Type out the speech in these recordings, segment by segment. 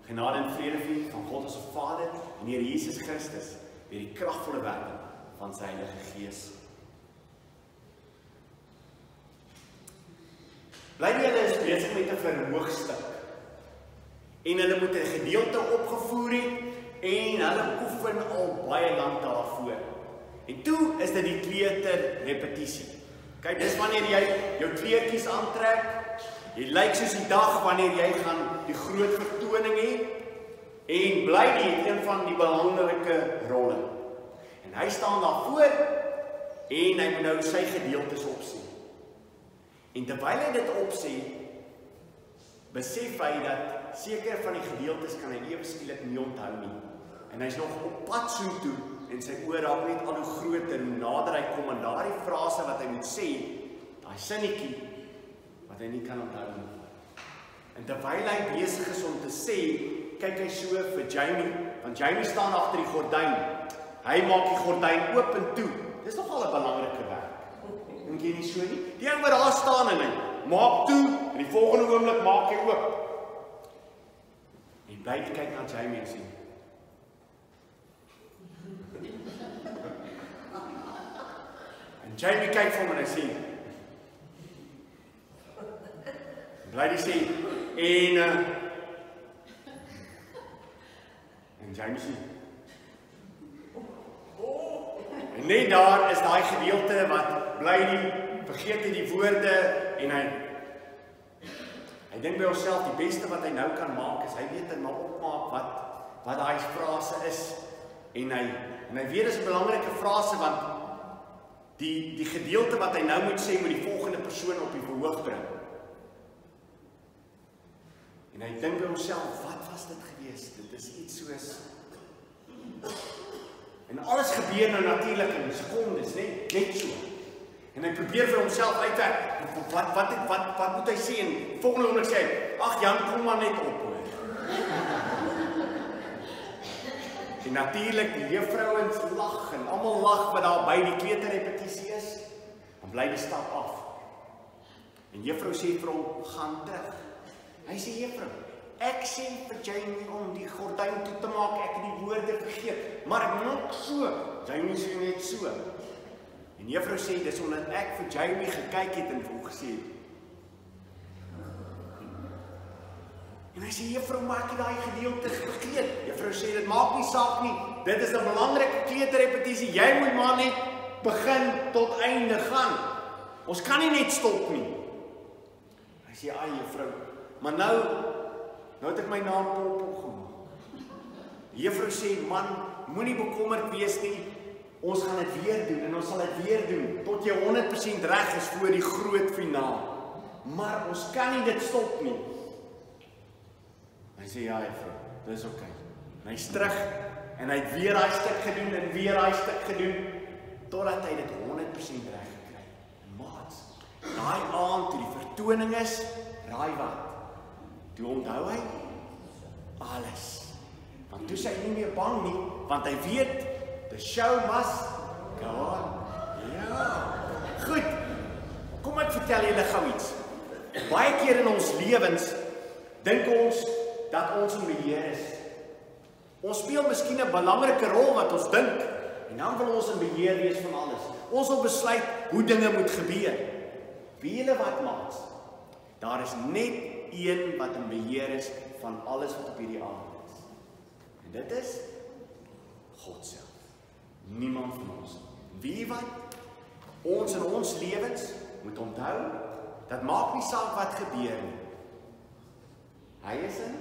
Genade en vrede vir van God ons Vader en Here Jesus Christus, deur die kragvolle werking van sy Heilige Gees. Bly julle is besig met 'n verhoogstuk en hulle moet 'n gedeelte opgevoer het en hulle oefen al baie lank daarvoor. En toe is dit die kleuter repetisie. Kyk, dis wanneer jy jou kleertjies aantrek. Jy lyk soos die dag wanneer jy gaan die groot vertoning hê. En bly die een van die belangrike rolle. En hy staan daar voor en hy moet nou sy gedeeltes opsê. En terwyl hy dit opsê, besef hy dat sekere van die gedeeltes kan hy ewe skielik nie onthou nie. En hy's nog op pad soontoe en sy oor raak net al hoe groter hoe nader hy kom aan daardie frase wat hy moet sê, daai sinnetjie wat hy nie kan onthou nie. En terwyl hy besig is om te sê, kyk hy so vir Jamie, want Jamie staan agter die gordyn. Hy maak die gordyn oop en toe. Dis nogal 'n belangrike werk. Dink jy nie so nie? Die ou wat daar staan en hy maak toe en die volgende oomblik maak hy oop. En bly kyk na Jamie en sien. En Jamie kyk vir hom en hy sê. Bly die sê en Jamie sê. En net daar is daai gedeelte wat bly die vergeet hy die woorde en hy dink by homself die beste wat hy nou kan maak is hy weet en maar opmaak wat daai frase is en hy weet dis 'n belangrike frase want die gedeelte wat hy nou moet sê moet die volgende persoon op die verhoog bring. En hy dink by homself, wat was dit gewees? Dit is iets soos en alles gebeur nou natuurlik in sekondes, net so. En hy probeer vir homself uitwerk, wat moet hy sê? En volgende oomblik sê hy, ag Jan, kom maar net op hoor. En natuurlik die juffrouens lag en almal lag wat daar by die kleuterrepetisie is. Dan bly die stap af. En juffrou sê vir hom, gaan terug. Hy sê, juffrou, ek sê vir Jamie om die gordyn toe te maak, ek het die woorde vergeet, maar ek maak so. Jamie sê net so. En juffrou sê, dis omdat ek vir Jamie gekyk het en vir hom gesê het. En hy sê, juffrou, maak jy daai gedeelte vergeet. Juffrou sê, dit maak nie saak nie, dit is 'n belangrike kleuterrepetisie, jy moet maar net begin tot einde gaan. Ons kan nie net stop nie. Hy sê, ai juffrou, maar nou het ek my naam Poppel gemaak. Die juffrou sê, man, moenie bekommerd wees nie, ons gaan dit weer doen en ons sal dit weer doen, tot jy 100% reg is voor die groot finaal. Maar ons kan nie dit stop nie. Hy sê, ja juffrou, dis oké. En hy's terug en hy het weer daai stuk gedoen en weer daai stuk gedoen, totdat hy dit 100% reg gekry. En maats, daai aand toe die vertoning is, raai wat? Toe onthou hy alles. Want toe is hy nie meer bang nie, want hy weet, the show must go on. Ja, goed. Kom ek vertel julle gou iets. Baie keer in ons lewens dink ons dat ons in beheer is. Ons speel miskien 'n belangrike rol wat ons dink en dan wil ons in beheer wees van alles. Ons wil besluit hoe dinge moet gebeur. Weet julle wat maats? Daar is net een wat in beheer is van alles wat op hierdie aarde is. En dit is God self. Niemand van ons. Wie wat? Ons in ons lewens moet onthou, dat maak nie saak wat gebeur nie. Hy is in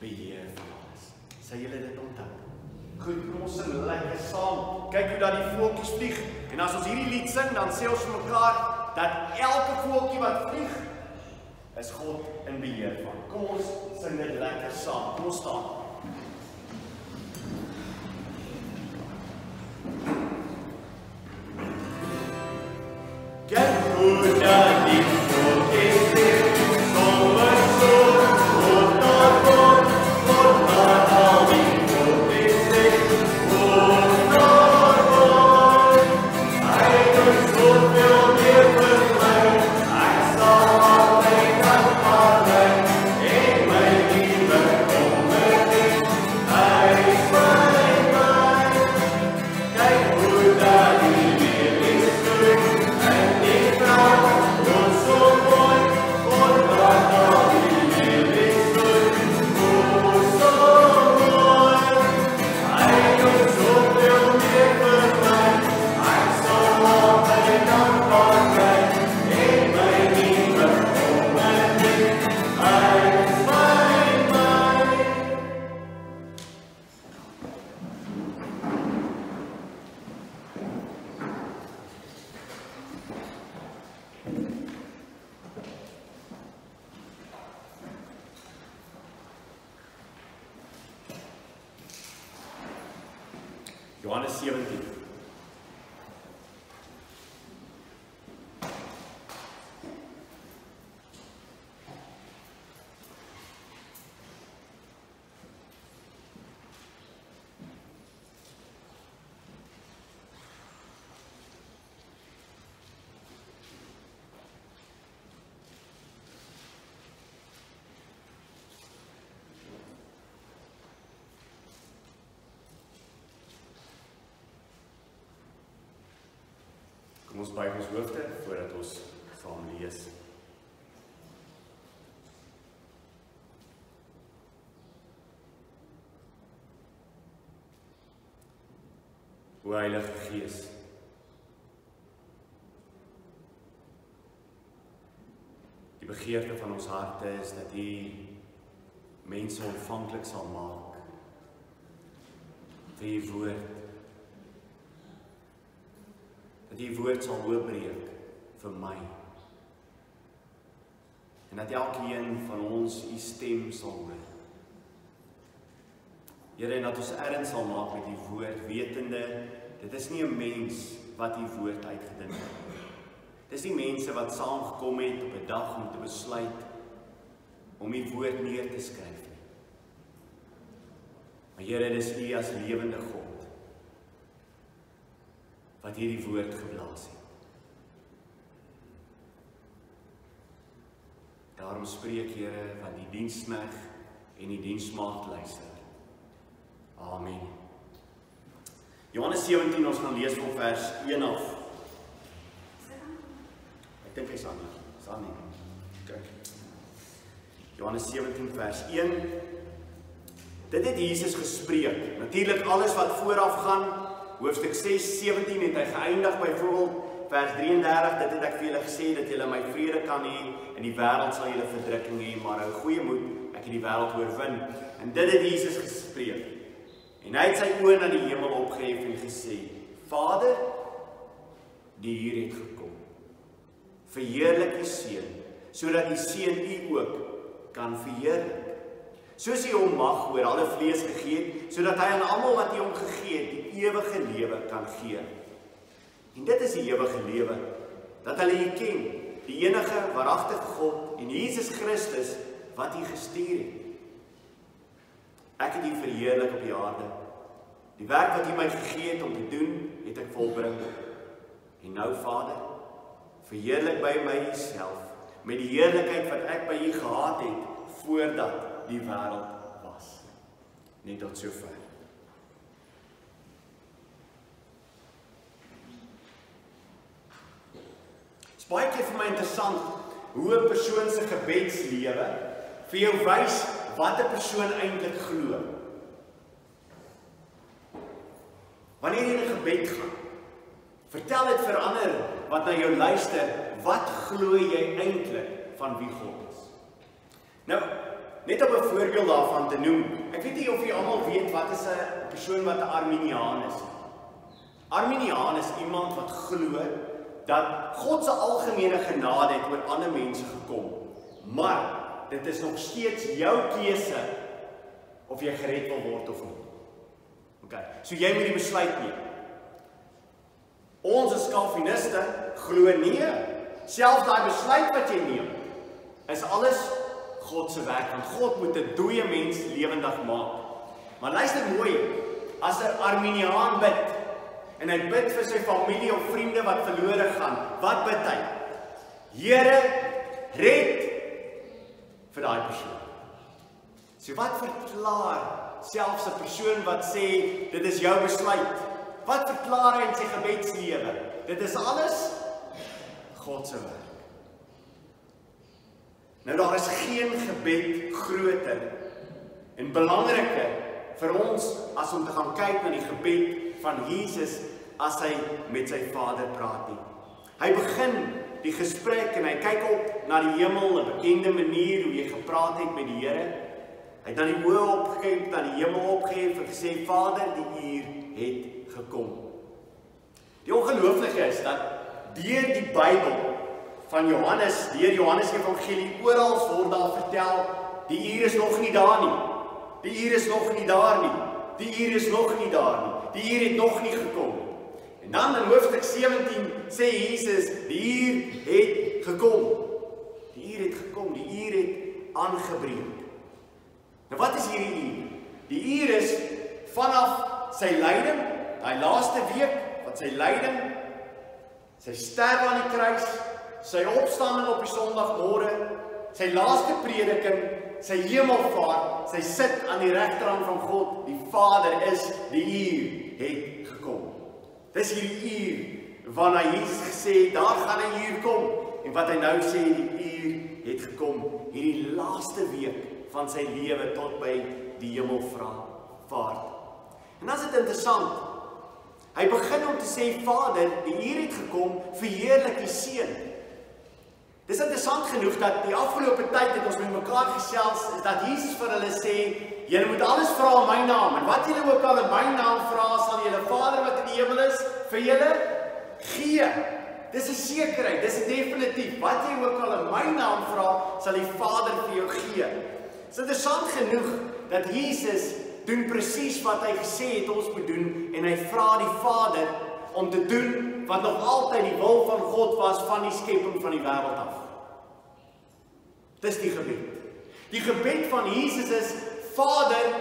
beheer van alles. Sal julle dit onthou? Goed, kom ons sing lekker saam. Kyk hoe dat die voeltjies vlieg. En as ons hierdie lied sing, dan sê ons vir mekaar dat elke voeltjie wat vlieg, is God in beheer van. Kom ons sing dit lekker saam. Kom ons staan. Kyk hoe dat die voeltjies vlieg, sommer so, God naar God naar al die voeltjies vlieg, God naar God. Hy doen soveel meer vir my, ek sal altijd aan my, en my liefde kom my Johannes 17. Kom ons buig ons hoofde voordat ons saam lees. O Heilige Gees, die begeerte van ons harte is dat U mense ontvanklik sal maak vir U woord. Dat die woord sal oopbreek vir my. En dat elkeen van ons U stem sal hoor. Here, en dat ons erns sal maak met die woord, wetende, dit is nie 'n mens wat die woord uitgedink het. Dis nie mense wat saamgekom het op 'n dag om te besluit om die woord neer te skryf nie. Maar Here, dis U as lewende God wat hierdie woord geblaas het. Daarom spreek Here van die diensknegt en die diensmaagd luister. Amen. Johannes 17, ons gaan lees van vers 1 af. Ek dink hy's aan nie. Is aan nie. Kyk. Johannes 17 vers 1. Dit het Jesus gespreek. Natuurlik alles wat vooraf gaan, hoofstuk 6, 17 het hy geëindig byvoorbeeld vers 33, dit het ek vir julle gesê, dat julle my vrede kan hê, in die wêreld sal julle verdrukking hê, maar hou goeie moed, ek het die wêreld oorwin. En dit het Jesus gespreek. En hy het sy oë na die hemel opgehef en gesê, Vader, die uur het gekom. Verheerlik die Seun, sodat die Seun U ook kan verheerlik. Soos U hom mag oor alle vlees gegee het, sodat hy aan almal wat U hom gegee het, die ewige lewe kan gee. En dit is die ewige lewe, dat hulle U ken, die enige waaragtige God en Jesus Christus wat U gestuur het. Ek het U verheerlik op die aarde. Die werk wat U my gegee het om te doen, het ek volbring. En nou, Vader, verheerlik by my Uself, met die heerlikheid wat ek by U gehad het, voordat die wêreld was. Net tot sover. Dit is baie keer vir my interessant hoe 'n persoon se gebedslewe vir jou wys wat 'n persoon eintlik glo. Wanneer jy in 'n gebed gaan, vertel dit vir ander wat na jou luister, wat glo jy eintlik van wie God is? Nou, net om 'n voorbeeld daarvan te noem, ek weet nie of jy almal weet wat is 'n persoon wat 'n Arminiaan is. Arminiaan is iemand wat glo dat God se algemene genade het oor ander mense gekom, maar dit is nog steeds jou keuse of jy gered wil word of nie. Okay, so jy moet die besluit neem. Ons as Calviniste glo nee, selfs daai besluit wat jy neem, is alles God se werk, want God moet 'n dooie mens lewendig maak. Maar luister mooi, as 'n Arminiaan bid, en hy bid vir sy familie of vriende wat verlore gaan, wat bid hy? Here, red vir daai persoon. So wat verklaar selfs 'n persoon wat sê, dit is jou besluit, wat verklaar hy in sy gebedslewe? Dit is alles God se werk. Nou daar is geen gebed groter en belangriker vir ons as om te gaan kyk na die gebed van Jesus as hy met sy Vader praat nie. Hy begin die gesprek en hy kyk op na die hemel, 'n bekende manier hoe jy gepraat het met die Here. Hy het dan die oë opgekyk, na die hemel opgehef en gesê, Vader, die uur het gekom. Die ongelooflike is dat deur die Bybel van Johannes, deur Johannes Evangelie, oral word daar vertel, die uur is nog nie daar nie. Die uur is nog nie daar nie. die uur is nog nie daar nie. Die uur het nog nie gekom. En dan in hoofstuk 17 sê Jesus, die uur het gekom. Die uur het gekom, die uur het aangebreek. Nou wat is hierdie uur? Die uur is vanaf sy lyding, daai laaste week, wat sy lyding, sy sterwe aan die kruis, sy opstanding op die Sondagmôre, sy laaste prediking, sy hemelvaart, sy sit aan die regterhand van God, die Vader is, die uur het gekom. Dis hierdie uur, waarna Jesus gesê het, daar gaan 'n uur kom, en wat hy nou sê, die uur het gekom, hierdie laaste week van sy lewe tot by die hemelvaart. En dan is dit interessant, hy begin om te sê, Vader, die uur het gekom, verheerlik die Seun. Dis interessant genoeg dat die afgelope tyd het ons met mekaar gesels, is dat Jesus vir hulle sê, julle moet alles vra in my naam, en wat julle ook al in my naam vra, sal julle Vader wat in die hemel is, vir julle gee. Dis 'n sekerheid, dis 'n definitief. Wat jy ook al in my naam vra, sal die Vader vir jou gee. Dis interessant genoeg dat Jesus doen presies wat hy gesê het ons moet doen, en hy vra die Vader om te doen wat nog altyd die wil van God was van die skepping van die wêreld af. Dis die gebed. Die gebed van Jesus is, Vader,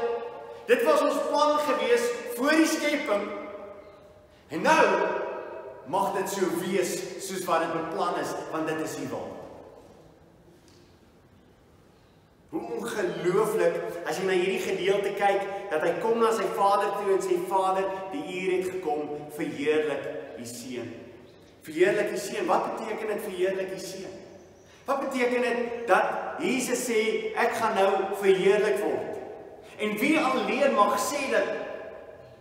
dit was ons plan gewees voor die skepping, en nou mag dit so wees soos wat dit beplan is, want dit is U wil. Hoe ongelooflik, as jy na hierdie gedeelte kyk, dat hy kom na sy Vader toe en sê, Vader, die uur het gekom, verheerlik die Seun. Verheerlik die Seun, wat beteken dit verheerlik die Seun? Wat beteken dit dat Jesus sê, ek gaan nou verheerlik word? En wie alleen mag sê dat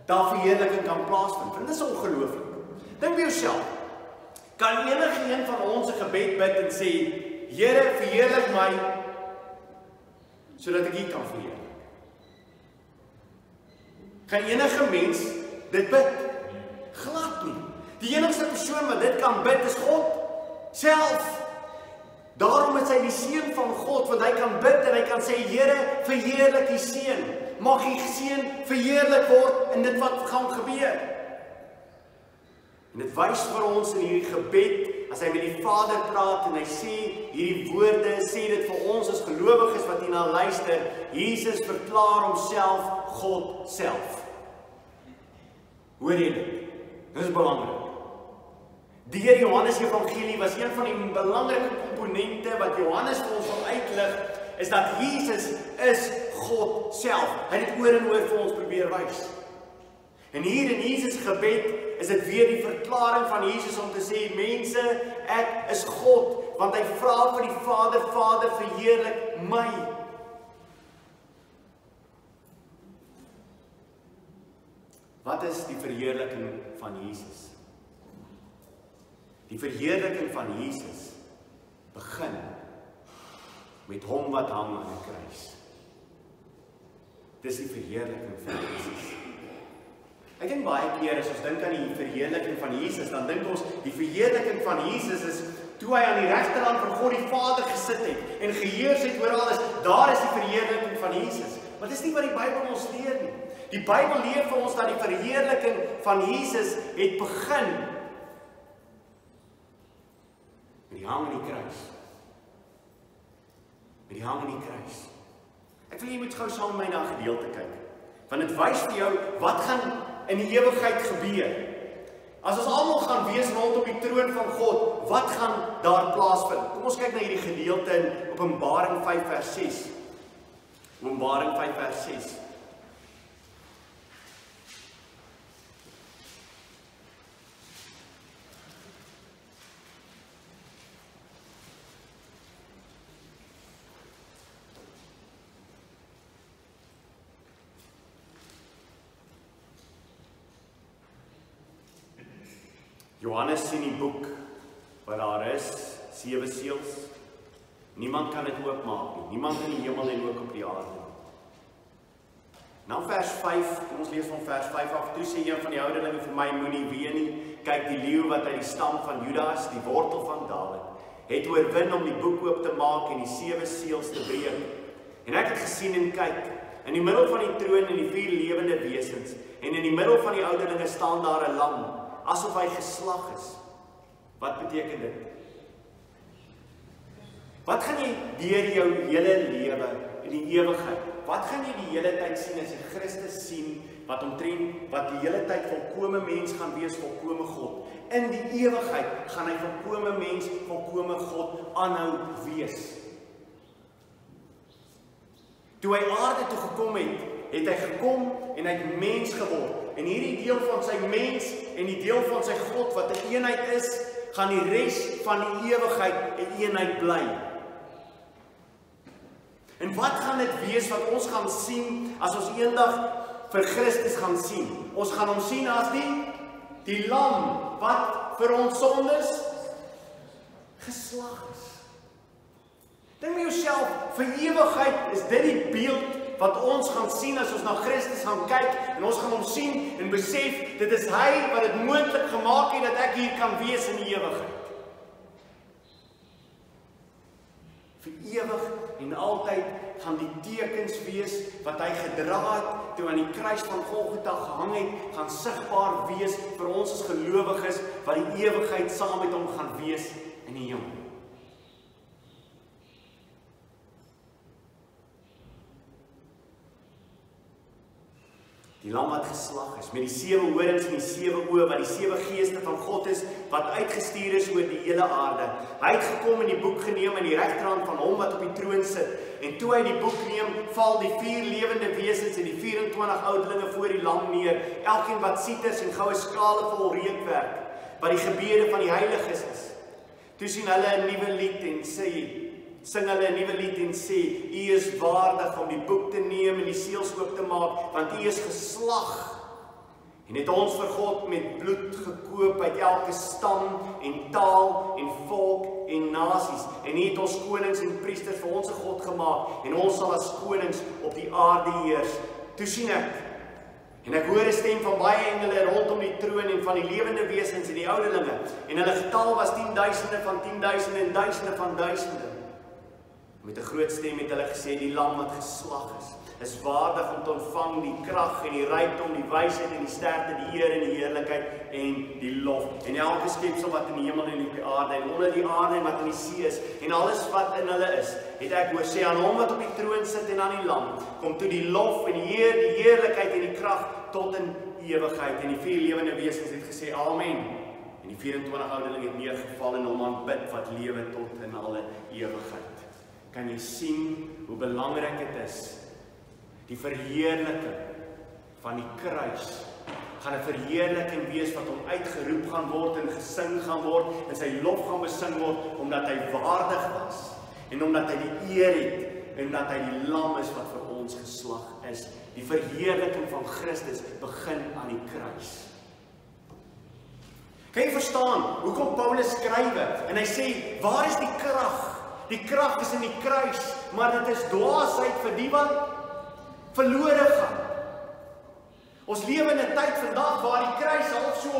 daar verheerliking kan plaasvind? Want dit is ongelooflik. Dink by jouself, kan enige een van ons 'n gebed bid en sê, Here, verheerlik my, sodat ek U kan verheerlik? Kan enige mens dit bid? Glad nie. Die enigste persoon wat dit kan bid is God self. Daarom is hy die Seun van God, want hy kan bid en hy kan sê, Here, verheerlik die Seun. Mag die Seun verheerlik word in dit wat gaan gebeur. En dit wys vir ons in hierdie gebed, as hy met die Vader praat en hy sê hierdie woorde, sê dit vir ons as gelowiges wat hierna luister, Jesus verklaar homself God self. Hoor jy dit? Dit is belangrik. Deur Johannes Evangelie was een van die belangrike komponente wat Johannes vir ons wil uitlig, is dat Jesus is God self. Hy het dit oor en oor vir ons probeer wys. En hier in Jesus gebed is dit weer die verklaring van Jesus om te sê, mense, ek is God, want hy vra vir die Vader, Vader, verheerlik my. Wat is die verheerliking van Jesus? Die verheerliking van Jesus begin met hom wat hang aan die kruis. Dis die verheerliking van Jesus. Ek dink baie keer as ons dink aan die verheerliking van Jesus, dan dink ons die verheerliking van Jesus is toe hy aan die regterhand van God die Vader gesit het en geheers het oor alles. Daar is die verheerliking van Jesus. Maar dis nie wat die Bybel ons leer nie. Die Bybel leer vir ons dat die verheerliking van Jesus het begin met die hang aan die kruis. Met die hang aan die kruis. Ek wil jy moet gou saam met my na 'n gedeelte kyk. Want dit wys vir jou wat gaan in die ewigheid gebeur. As ons almal gaan wees rondom die troon van God, wat gaan daar plaasvind? Kom ons kyk na hierdie gedeelte in Openbaring 5 vers 6. Openbaring 5 vers 6. Johannes sien die boek wat daar is, 7 seels. Niemand kan dit oopmaak nie. Niemand in die hemel en ook op die aarde. Nou vers 5, kom ons lees van vers 5 af. Toe sê een van die ouderlinge vir my, moenie ween nie. Kyk, die leeu wat uit die stam van Juda is, die wortel van Dawid, het oorwin om die boek oop te maak en die 7 seels te breek. En ek het gesien en kyk, In die middel van die troon en die 4 lewende wesens, en in die middel van die ouderlinge staan daar 'n lam, asof hy geslag is. Wat beteken dit? Wat gaan jy deur jou hele lewe in die ewigheid? Wat gaan jy die hele tyd sien as jy Christus sien, wat die hele tyd volkome mens gaan wees, volkome God? In die ewigheid gaan hy volkome mens, volkome God aanhou wees. Toe hy aarde toe gekom het hy gekom en hy het mens geword. En hierdie deel van sy mens en die deel van sy God wat 'n eenheid is, gaan die res van die ewigheid 'n eenheid bly. En wat gaan dit wees wat ons gaan sien as ons eendag vir Christus gaan sien? Ons gaan hom sien as die lam wat vir ons sondes geslag is. Dink met jouself, vir ewigheid is dit die beeld wat ons gaan sien as ons na Christus gaan kyk en ons gaan hom sien en besef, dit is hy wat dit moontlik gemaak het dat ek hier kan wees in die ewigheid. Vir ewig en altyd gaan die tekens wees wat hy gedra het toe aan die kruis van Golgotha gehang het, gaan sigbaar wees vir ons as gelowiges wat die ewigheid saam met hom gaan wees in die hemel. Die lam wat geslag is, met die 7 horings en die 7 oë, wat die 7 geeste van God is, wat uitgestuur is oor die hele aarde. Hy het gekom en die boek geneem in die regterhand van hom wat op die troon sit. En toe hy die boek neem, val die 4 lewende wesens en die 24 ouderlinge voor die lam neer, elkeen wat sieters en goue skale vol reukwerk, wat die gebede van die heiliges is. Toe sien hulle 'n nuwe lied en sing hulle 'n nuwe lied en sê, U is waardig om die boek te neem en die seels oop te maak, want U is geslag en het ons vir God met bloed gekoop uit elke stam en taal en volk en nasies. En U het ons konings en priesters vir ons God gemaak en ons sal as konings op die aarde heers. Toe sien ek en ek hoor 'n stem van baie engele rondom die troon en van die lewende wesens en die ouderlinge. En hulle getal was 10.000 van 10.000 en duisende van duisende. Met 'n groot stem het hulle gesê, die lam wat geslag is waardig om te ontvang die krag en die rykdom, die wysheid en die sterkte, die eer en die heerlikheid en die lof. En elke skepsel wat in die hemel en op die aarde en onder die aarde en wat in die see is en alles wat in hulle is, het ek hoor sê aan hom wat op die troon sit en aan die lam, kom toe die lof en die heerlikheid en die krag tot in ewigheid. En die 4 lewende wesens het gesê, Amen. En die 24 ouderlinge het neergeval en hom aanbid wat lewe tot in alle ewigheid. Kan jy sien hoe belangrik dit is? Die verheerliking van die kruis gaan 'n verheerliking wees wat hom uitgeroep gaan word en gesing gaan word en sy lof gaan besing word omdat hy waardig was en omdat hy die eer het en omdat hy die lam is wat vir ons geslag is. Die verheerliking van Christus begin aan die kruis. Kan jy verstaan hoekom Paulus skryf en hy sê, waar is die krag? Die krag is in die kruis, maar dit is dwaasheid vir die wat verlore gaan. Ons lewe in 'n tyd vandag waar die kruis half so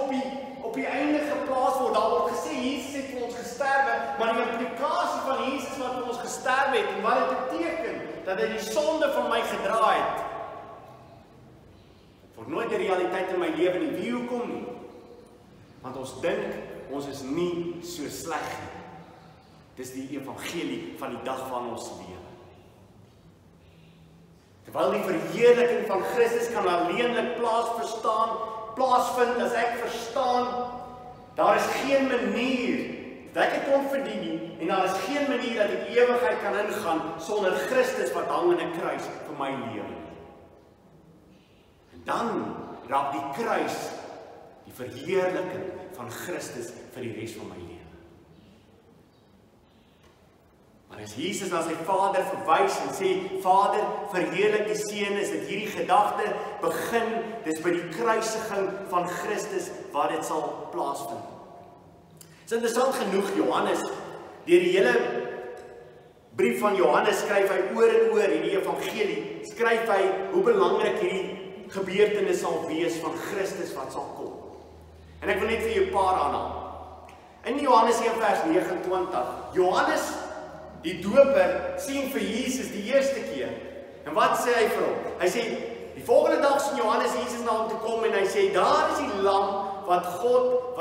op die einde geplaas word. Daar word gesê Jesus het vir ons gesterwe, maar die implikasie van Jesus wat vir ons gesterwe het en wat dit beteken dat hy die sonde van my gedra het, word nooit 'n realiteit in my lewe nie. Wie hoekom nie? Want ons dink ons is nie so sleg nie. Dis die evangelie van die dag van ons lewe. Terwyl die verheerliking van Christus kan alleenlik plaasvind as ek verstaan, daar is geen manier dat ek dit kon verdien nie, en daar is geen manier dat ek ewigheid kan ingaan sonder Christus wat hang in 'n kruis vir my lewe. En dan raak die kruis die verheerliking van Christus vir die res van my lewe. Maar as Jesus na sy Vader verwys en sê, Vader, verheerlik die Seun, is dit hierdie gedagte begin, dis by die kruisiging van Christus waar dit sal plaasvind. Dit is interessant genoeg, Johannes, deur die hele brief van Johannes skryf hy oor en oor in die evangelie, skryf hy hoe belangrik hierdie gebeurtenis sal wees van Christus wat sal kom. En ek wil net vir jou 'n paar aanhaal. In Johannes 1 vers 29, Johannes die doper sien vir Jesus die eerste keer En wat sê hy vir hom? Hy sê, die volgende dag sien Johannes Jesus na hom toe kom en hy sê, daar is die lam wat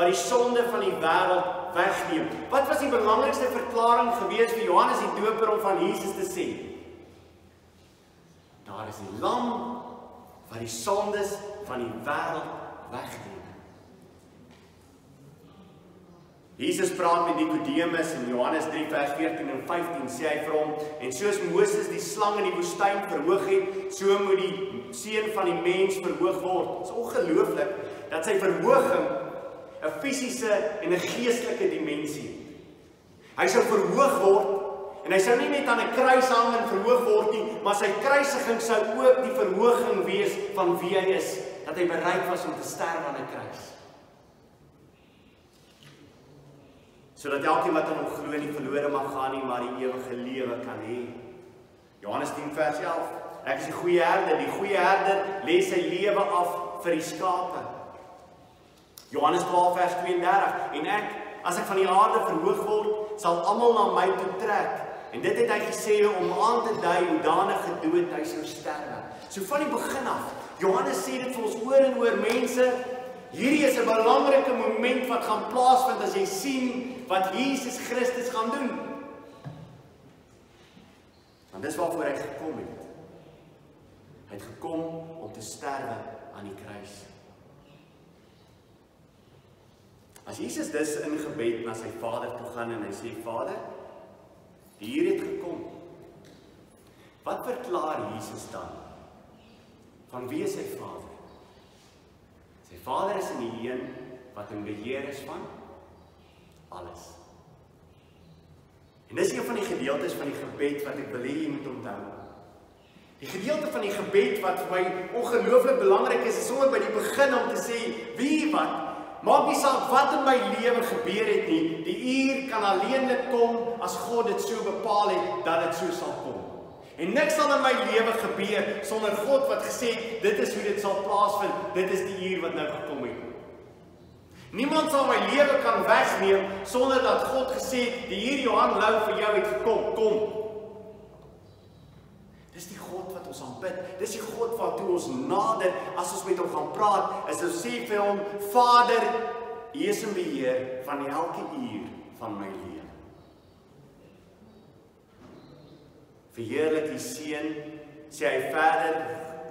die sonde van die wêreld wegneem. Wat was die belangrikste verklaring gewees vir Johannes die Doper om van Jesus te sê? Daar is die lam wat die sondes van die wêreld wegneem. Jesus praat met Nikodemus in Johannes 3 vers 14 en 15 sê hy vir hom, en soos Moses die slang in die woestyn verhoog het, so moet die seun van die mens verhoog word. Dit is ongelooflik dat sy verhoging 'n fisiese en 'n geestelike dimensie het. Hy sou verhoog word en hy sou nie net aan 'n kruis hang en verhoog word nie, maar sy kruisiging sou ook die verhoging wees van wie hy is, dat hy bereid was om te sterf aan 'n kruis. Sodat elkeen wat aan hom glo nie verlore mag gaan nie, maar die ewige lewe kan hê. Johannes 10 vers 11. Ek is die goeie herder. Die goeie herder lê sy lewe af vir die skape. Johannes 12 vers 32. En ek, as ek van die aarde verhoog word, sal almal na my toe trek. En dit het hy gesê om aan te dui hoe danige dood hy sou sterwe. So van die begin af, Johannes sê dit vir ons oor en oor, mense, hierdie is 'n belangrike moment wat gaan plaasvind as jy sien wat Jesus Christus gaan doen. Want dis waarvoor hy gekom het. Hy het gekom om te sterwe aan die kruis. As Jesus dus in gebed na sy Vader toe gaan en hy sê, Vader, die uur het gekom. Wat verklaar Jesus dan? Van wie is sy Vader? Sy Vader is in die een wat in beheer is van alles. En dis een van die gedeeltes van die gebed wat ek wil hê jy moet onthou. Die gedeelte van die gebed wat vir my ongelooflik belangrik is sommer by die begin om te sê, wie wat, maak nie saak wat in my lewe gebeur het nie, die uur kan alleenlik kom as God dit so bepaal het dat dit so sal kom. En niks sal in my lewe gebeur sonder God wat gesê het, dit is hoe dit sal plaasvind, dit is die uur wat nou gekom het. Niemand sal my lewe kan wegneem sonder dat God gesê het, die uur Johan Louw vir jou het gekom, kom. Dis die God wat ons aanbid, dis die God wat toe ons nader, as ons met hom gaan praat, is ons sê vir hom, Vader, U is in beheer van elke uur van my lewe. Verheerlik die Seun, sê hy verder,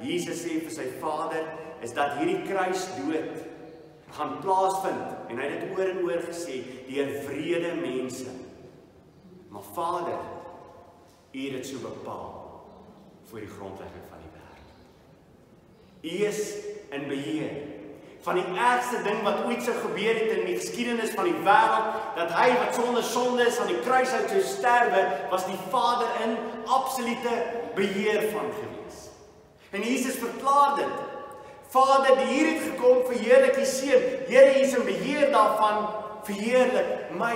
Jesus sê vir sy Vader, is dat hierdie kruisdood gaan plaasvind, en hy het dit oor en oor gesê, deur wrede mense. Maar Vader, U het dit so bepaal, voor die grondlegging van die wêreld. U is in beheer. Van die ergste ding wat ooit sou gebeur het in die geskiedenis van die wêreld, dat hy wat sonder sonde is aan die kruis uit sou sterwe, was die Vader in absolute beheer van gewees. En Jesus verklaar dit. Vader, die hier het gekom, verheerlik die Seun. Here, U is in beheer daarvan, verheerlik my.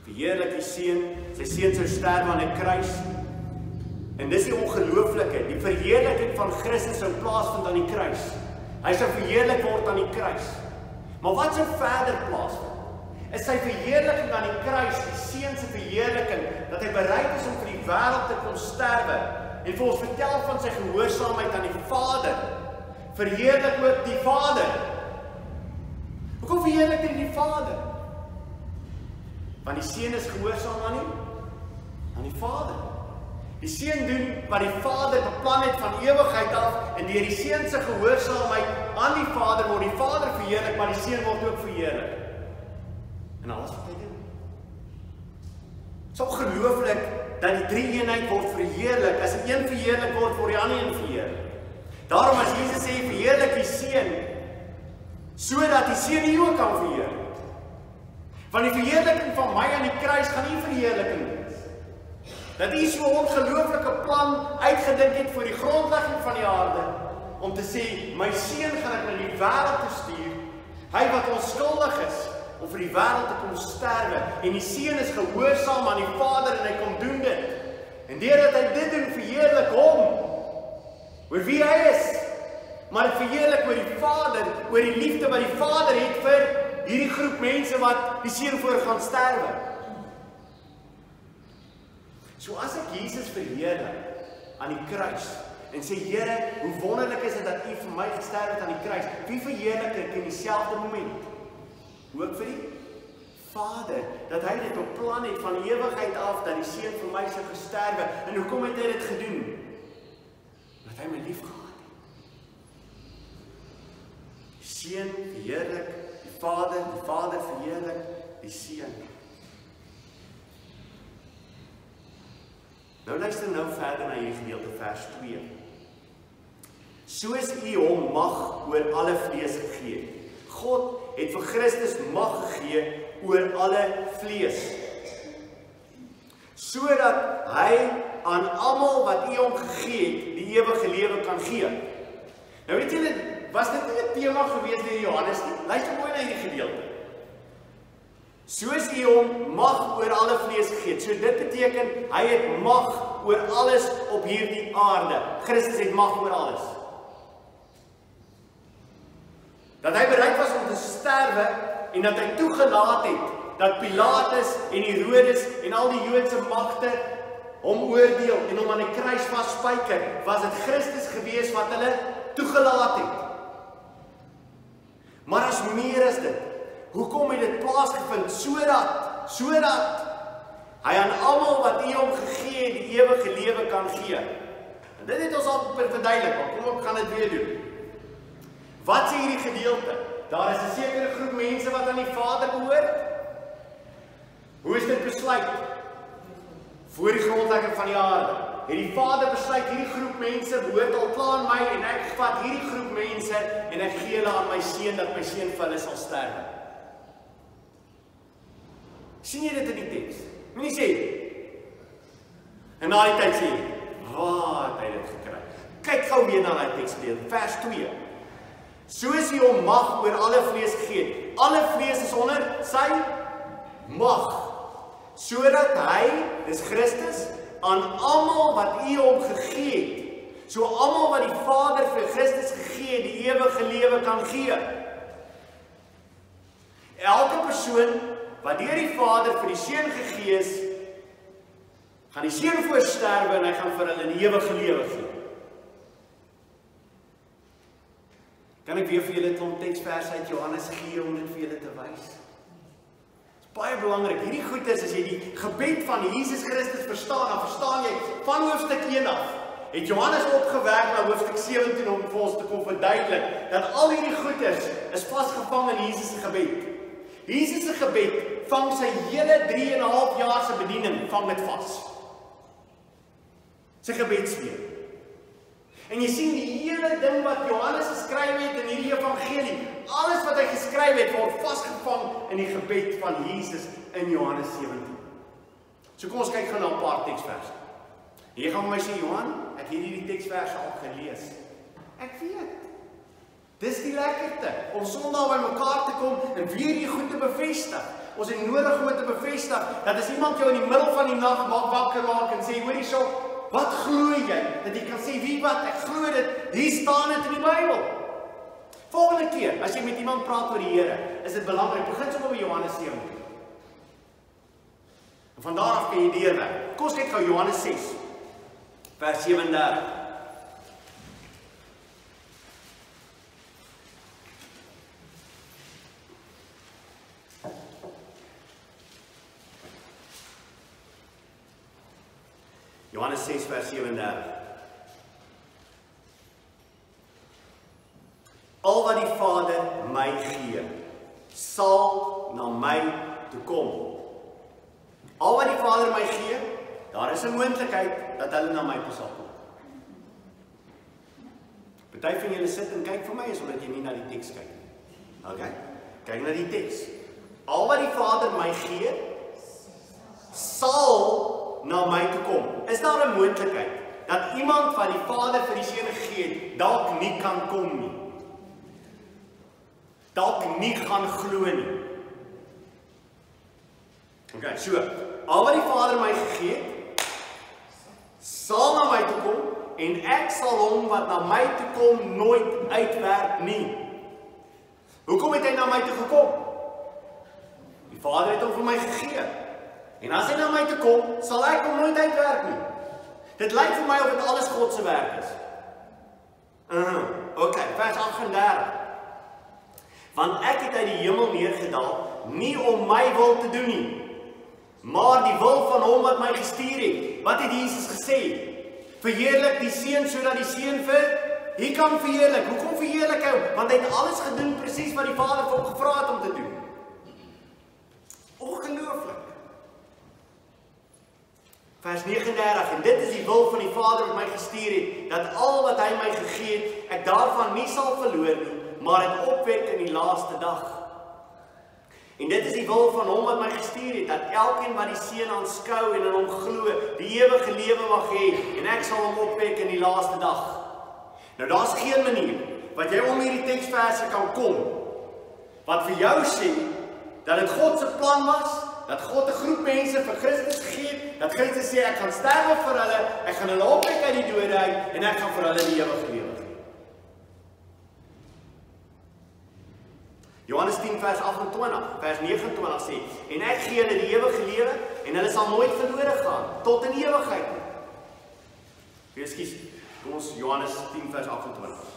Verheerlik die Seun, sy Seun sou sterwe aan 'n kruis. En dis die ongelooflike, die verheerliking van Christus sou plaasvind aan die kruis. Hy sou verheerlik word aan die kruis. Maar wat sou verder plaasvind? Is sy verheerliking aan die kruis, die Seun se verheerliking, dat hy bereid is om vir die wêreld te kom sterwe, en vir ons vertel van sy gehoorsaamheid aan die Vader. Verheerlik ook die Vader. Hoekom verheerlik hy die Vader? Want die Seun is gehoorsaam aan die Vader. Die Seun doen wat die Vader beplan het van ewigheid af, en deur die Seun se gehoorsaamheid aan die Vader word die Vader verheerlik, maar die Seun word ook verheerlik. En alles wat hy doen. Dit is ongelooflik dat die drie eenheid word verheerlik. As die een verheerlik word die ander een verheerlik. Daarom as Jesus sê verheerlik die Seun, sodat die Seun U ook kan verheerlik. Want die verheerliking van my aan die kruis gaan nie verheerliking wees. Dat U so 'n ongelooflike plan uitgedink het vir die grondlegging van die aarde, om te sê, my Seun gaan ek na die wêreld toe stuur, hy wat onskuldig is, om vir die wêreld te kom sterwe, en die Seun is gehoorsaam aan die Vader, en hy kom doen dit. En deurdat hy dit doen, verheerlik hom, oor wie hy is, maar dit verheerlik oor die Vader, oor die liefde wat die Vader het vir hierdie groep mense wat die Seun voor gaan sterwe. So as ek Jesus verheerlik aan die kruis en sê, Here, hoe wonderlik is dit dat U vir my gesterf het aan die kruis. Wie verheerlik ek in dieselfde moment? Ook vir die Vader, dat hy dit beplan het van ewigheid af, dat die Seun vir my sou gesterwe. En hoekom het hy dit gedoen? Dat hy my lief gehad het. Die Seun verheerlik die Vader verheerlik die Seun. Nou luister nou verder na hierdie gedeelte vers 2. Soos U hom mag oor alle vlees gegee het. God het vir Christus mag gegee oor alle vlees. Sodat hy aan almal wat U hom gegee het, die ewige lewe kan gee. Nou weet julle, was dit nie 'n tema gewees deur Johannes nie? Luister mooi na hierdie gedeelte. Soos U hom mag oor alle vlees gegee het. So dit beteken, hy het mag oor alles op hierdie aarde. Christus het mag oor alles. Dat hy bereid was om te sterwe en dat hy toegelaat het dat Pilatus en Herodes en al die Joodse magte hom oordeel en hom aan die kruis vasspyker, was dit Christus gewees wat hulle toegelaat het. Maar as meer as dit, hoekom het dit plaasgevind? Sodat hy aan almal wat U hom gegee het, die ewige lewe kan gee. En dit het ons al verduidelik, maar kom ek gaan dit weer doen. Wat sê hierdie gedeelte? Daar is 'n sekere groep mense wat aan die Vader behoort. Hoe is dit besluit? Voor die grondlegging van die aarde. Het die Vader besluit, hierdie groep mense behoort al klaar aan my en ek vat hierdie groep mense en ek gee hulle aan my Seun, dat my Seun vir hulle sal sterwe. Sien jy dit in die teks? Moenie sê. En na die tyd sê jy, waar het hy dit gekry? Kyk gou weer na die teksgedeelte, vers 2. Soos U hom mag oor alle vlees gegee het. Alle vlees is onder sy mag. Sodat hy, dis Christus, aan almal wat U hom gegee het, so almal wat die Vader vir Christus gegee het, die ewige lewe kan gee. Elke persoon wat deur die Vader vir die Seun gegee is, gaan die Seun voor sterwe en hy gaan vir hulle die ewige lewe gee. Kan ek weer vir julle 'n klomp teksverse uit Johannes gee om dit vir julle te wys? Dit is baie belangrik. Hierdie goed is, as jy die gebed van Jesus Christus verstaan, dan verstaan jy van hoofstuk 1 af. Het Johannes opgewerk na hoofstuk 17 om vir ons te kom verduidelik dat al hierdie goeders is vasgevang in Jesus se gebed. Jesus se gebed vang sy hele 3,5 jaar se bediening vang dit vas. Sy gebedslewe. En jy sien die hele ding wat Johannes geskryf het in hierdie evangelie, alles wat hy geskryf het, word vasgevang in die gebed van Jesus in Johannes 17. So kom ons kyk gou na 'n paar teksverse. Jy gaan vir my sê, Johan, ek het hierdie teksverse al gelees. Ek weet. Dis die lekkerte, om Sondag by mekaar te kom en weer die goed te bevestig. Ons het nodig om dit te bevestig, dat as iemand jou in die middel van die nag wakker maak en sê, hoor hierso, wat glo jy? Dat jy kan sê, wie wat, ek glo dit, hier staan dit in die Bybel. Volgende keer, as jy met iemand praat oor die Here, is dit belangrik, begin sommer by Johannes 7. En van daar af kan jy deurwerk. Kom ons kyk gou Johannes 6, vers 37. Johannes 6 vers 37. Al wat die Vader my gee, sal na my toe kom. Al wat die Vader my gee, daar is 'n moontlikheid dat hulle na my toe sal kom. Party van julle sit en kyk vir my is omdat jy nie na die teks kyk nie. Okay? Kyk na die teks. Al wat die Vader my gee, sal na my toe kom. Is daar 'n moontlikheid dat iemand wat die Vader vir die Seun gegee het, dalk nie kan kom nie? Dalk nie gaan glo nie. Okay, so, al wat die Vader my gegee het, sal na my toe kom en ek sal hom wat na my toe kom nooit uitwerp nie. Hoekom het hy na my toe gekom? Die Vader het hom vir my gegee. En as hy na my toe kom, sal ek hom nooit uitwerk nie. Dit lyk vir my of dit alles God se werk is. Ok, vers 38. Want ek het uit die hemel neergedaal, nie om my wil te doen nie, maar die wil van hom wat my gestuur het. Wat het Jesus gesê? Verheerlik die Seun sodat die Seun hy kan verheerlik. Hoekom verheerlik hy? Want hy het alles gedoen presies wat die Vader vir hom gevra het om te doen. Ongelooflik. Vers 39, en dit is die wil van die Vader wat my gestuur het, dat al wat hy my gegee het, ek daarvan nie sal verloor nie, maar het opwek in die laaste dag. En dit is die wil van hom wat my gestuur het, dat elkeen wat die Seun aanskou en in hom glo, die ewige lewe mag hê, en ek sal hom opwek in die laaste dag. Nou daar's geen manier wat jy om hierdie teksverse kan kom, wat vir jou sê, dat dit God se plan was, dat God 'n groep mense vir Christus gegee het, dat Christus sê, ek gaan sterwe vir hulle, ek gaan hulle opwek uit die dode uit, en ek gaan vir hulle die ewige lewe gee. Johannes 10 vers 28, vers 29 sê, en ek gee hulle die ewige lewe, en hulle sal nooit verlore gaan, tot in ewigheid nie. Ekskuus, kom ons Johannes 10 vers 28.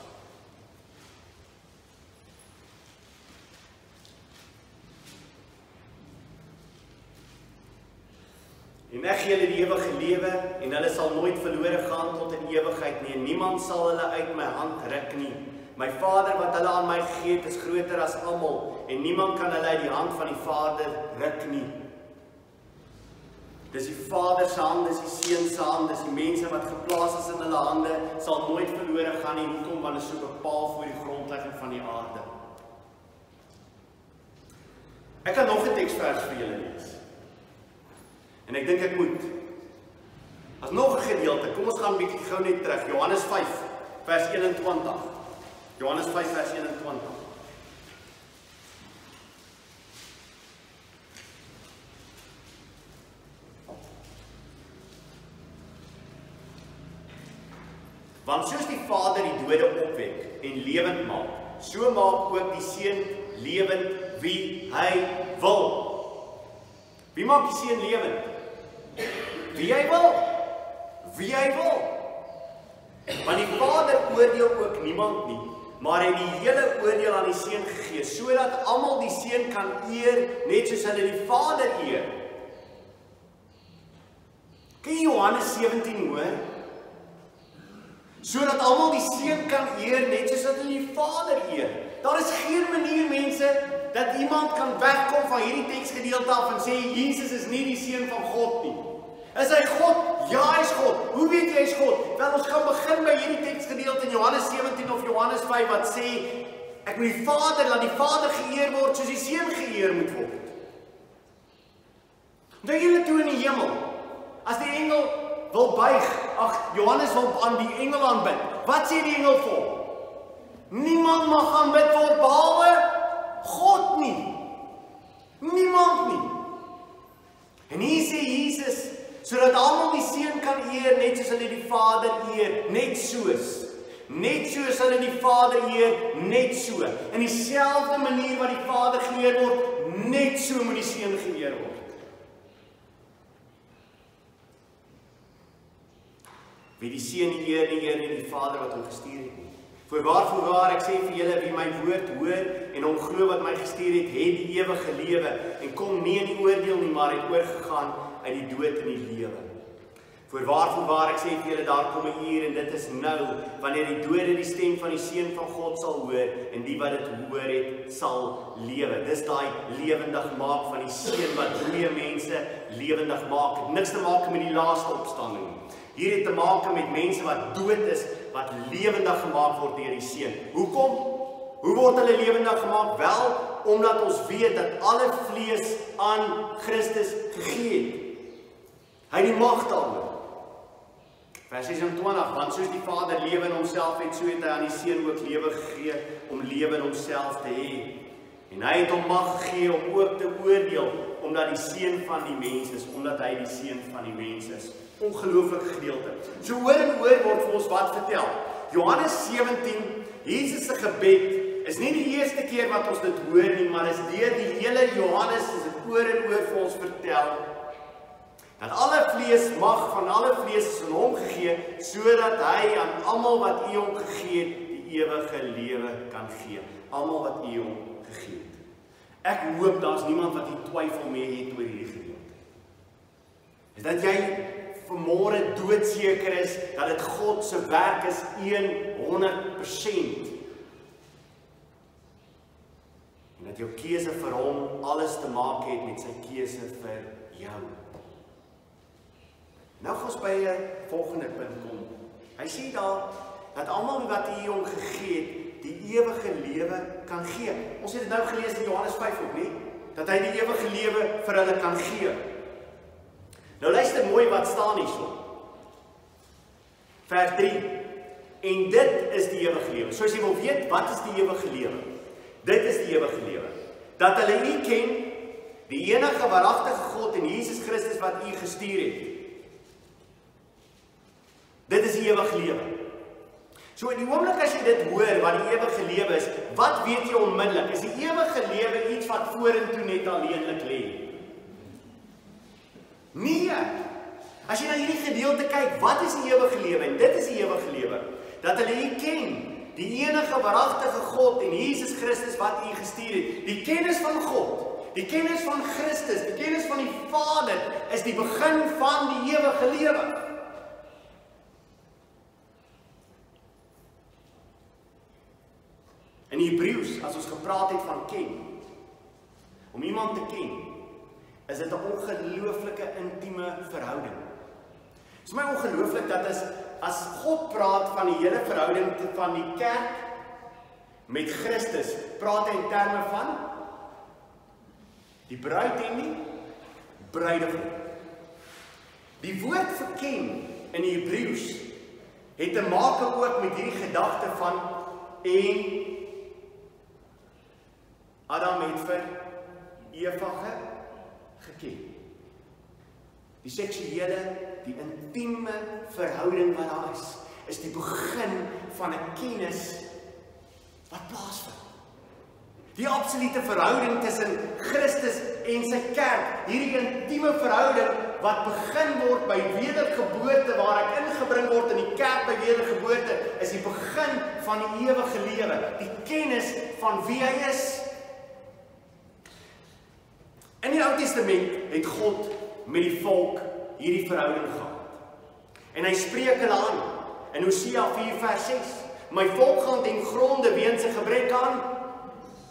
En ek gee hulle die ewige lewe, en hulle sal nooit verlore gaan tot in ewigheid nie, en niemand sal hulle uit my hand ruk nie. My Vader wat hulle aan my gegee het, is groter as almal, en niemand kan hulle uit die hand van die Vader ruk nie. Dis die Vader se hand, dis die Seun se hand, dis die mense wat geplaas is in hulle hande, sal nooit verlore gaan nie, hoekom, want hulle so bepaal voor die grondlegging van die aarde. Ek kan nog 'n teksvers vir julle lees. En ek dink ek moet. As nog 'n gedeelte, kom ons gaan 'n bietjie gou net terug. Johannes 5 vers 21. Johannes 5 vers 21. Want soos die Vader die dode opwek en lewend maak, so maak ook die Seun lewend wie hy wil. Wie maak die Seun lewend? Wie hy wil. Wie hy wil. Want die Vader oordeel ook niemand nie, maar hy het die hele oordeel aan die Seun gegee, sodat almal die Seun kan eer, net soos hulle die Vader eer. Ken jy Johannes 17 hoor? Sodat almal die Seun kan eer, net soos hulle die Vader eer. Daar is geen manier, mense, dat iemand kan wegkom van hierdie teksgedeelte af en sê, Jesus is nie die Seun van God nie. Is hy God? Ja, hy is God. Hoe weet jy hy is God? Wel, ons gaan begin by hierdie teksgedeelte in Johannes 17 of Johannes 5 wat sê, ek moet die Vader, laat die Vader geëer word soos die Seun geëer moet word. Nou julle toe in die hemel, as die engel wil buig, Johannes wil aan die engel aanbid, wat sê die engel vir hom? Niemand mag aanbid word behalwe God nie. Niemand nie. En hier sê Jesus, sodat almal die Seun kan eer, net soos hulle die Vader eer, net soos hulle die Vader eer, net so. In dieselfde manier wat die Vader geëer word, net so moet die Seun geëer word. Wie die Seun eer nie die Vader wat hom gestuur het nie. Voorwaar, ek sê vir julle, wie my woord hoor en hom glo wat my gestuur het die ewige lewe en kom nie in die oordeel nie, maar het oorgegaan uit die dood in die lewe. Voorwaar, ek sê vir julle, daar kom 'n uur en dit is nou, wanneer die dode die stem van die Seun van God sal hoor en die wat dit hoor het, sal lewe. Dis daai lewendig maak van die Seun wat dooie mense lewendig maak. Het niks te maak met die laaste opstanding. Hier het te maak met mense wat dood is, wat lewendig gemaak word deur die Seun. Hoekom? Hoe word hulle lewendig gemaak? Wel, omdat ons weet dat alle vlees aan Christus gegee het. Hy het die mag daaroor. Vers 26, want soos die Vader lewe in homself het, so het hy aan die Seun ook lewe gegee, om lewe in homself te hê. En hy het hom mag gegee om ook te oordeel, omdat die Seun van die mens is, omdat hy die Seun van die mens is. Ongelooflike gedeelte. So oor en oor word vir ons wat vertel. Johannes 17, Jesus se gebed, is nie die eerste keer wat ons dit hoor nie, maar is deur die hele Johannes is dit oor en oor vir ons vertel. Dat alle vlees mag van alle vlees is aan hom gegee, sodat hy aan almal wat U hom gegee het, die ewige lewe kan gee. Almal wat U hom gegee het. Ek hoop daar's niemand wat hier twyfel mee het oor hierdie gedeelte. Is dat jy vanmôre doodseker is dat dit God se werk is 100%. En dat jou keuse vir hom alles te maak het met sy keuse vir jou. Nou gaan ons by 'n volgende punt kom. Hy sê daar dat almal wat U hom gegee het, die ewige lewe kan gee. Ons het dit nou gelees in Johannes 5 ook, nie? Dat hy die ewige lewe vir hulle kan gee. Nou luister mooi wat staan hierso. Vers 3. En dit is die ewige lewe. Soos jy wil weet, wat is die ewige lewe? Dit is die ewige lewe. Dat hulle U ken, die enige waaragtige God en Jesus Christus wat U gestuur het. Dit is die ewige lewe. So in die oomblik as jy dit hoor, wat die ewige lewe is, wat weet jy onmiddellik? Is die ewige lewe iets wat vorentoe net alleenlik lê? Nee. As jy na hierdie gedeelte kyk, wat is die ewige lewe? En dit is die ewige lewe. Dat hulle U ken, die enige waaragtige God en Jesus Christus wat U gestuur het. Die kennis van God, die kennis van Christus, die kennis van die Vader is die begin van die ewige lewe. In Hebreëus, as ons gepraat het van ken, om iemand te ken, is dit 'n ongelooflike intieme verhouding. Dit is my ongelooflik dat as God praat van die hele verhouding van die kerk met Christus, praat hy in terme van die bruid en die bruidegom. Die woord vir ken in die Hebreëus het te maak ook met hierdie gedagte van en Adam het vir Eva geken. Die seksuele, die intieme verhouding wat daar is die begin van 'n kennis wat plaasvind. Die absolute verhouding tussen Christus en sy kerk, hierdie intieme verhouding wat begin word by wedergeboorte, waar ek ingebring word in die kerk by wedergeboorte, is die begin van die ewige lewe, die kennis van wie hy is. In die Ou Testament het God met die volk hierdie verhouding gehad. En hy spreek hulle aan. In Hosea 4 vers 6. My volk gaan ten gronde weens 'n gebrek aan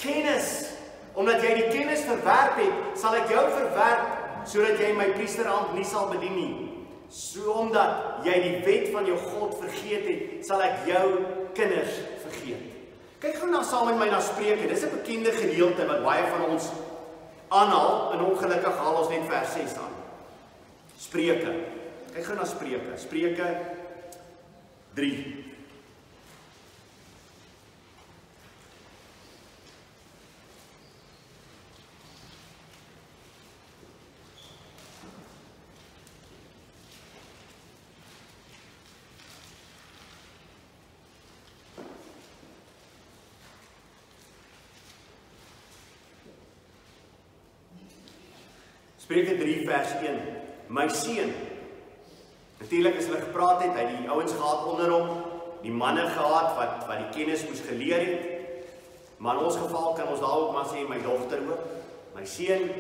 kennis. Omdat jy die kennis verwerp het, sal ek jou verwerp, sodat jy my priesterampt nie sal bedien nie. So omdat jy die wet van jou God vergeet het, sal ek jou kinders vergeet. Kyk gou nou saam met my na Spreuke. Dis 'n bekende gedeelte wat baie van ons aanhaal, en ongelukkig haal ons net vers 6 aan. Spreuke. Kyk gou na Spreuke. Spreuke 3. Spreuke 3 vers 1. My seun. Natuurlik as hulle gepraat het, hy het die ouens gehad onder hom, die manne gehad wat die kennis moes geleer het. Maar in ons geval kan ons daar ook maar sê, my dogter ook. My seun,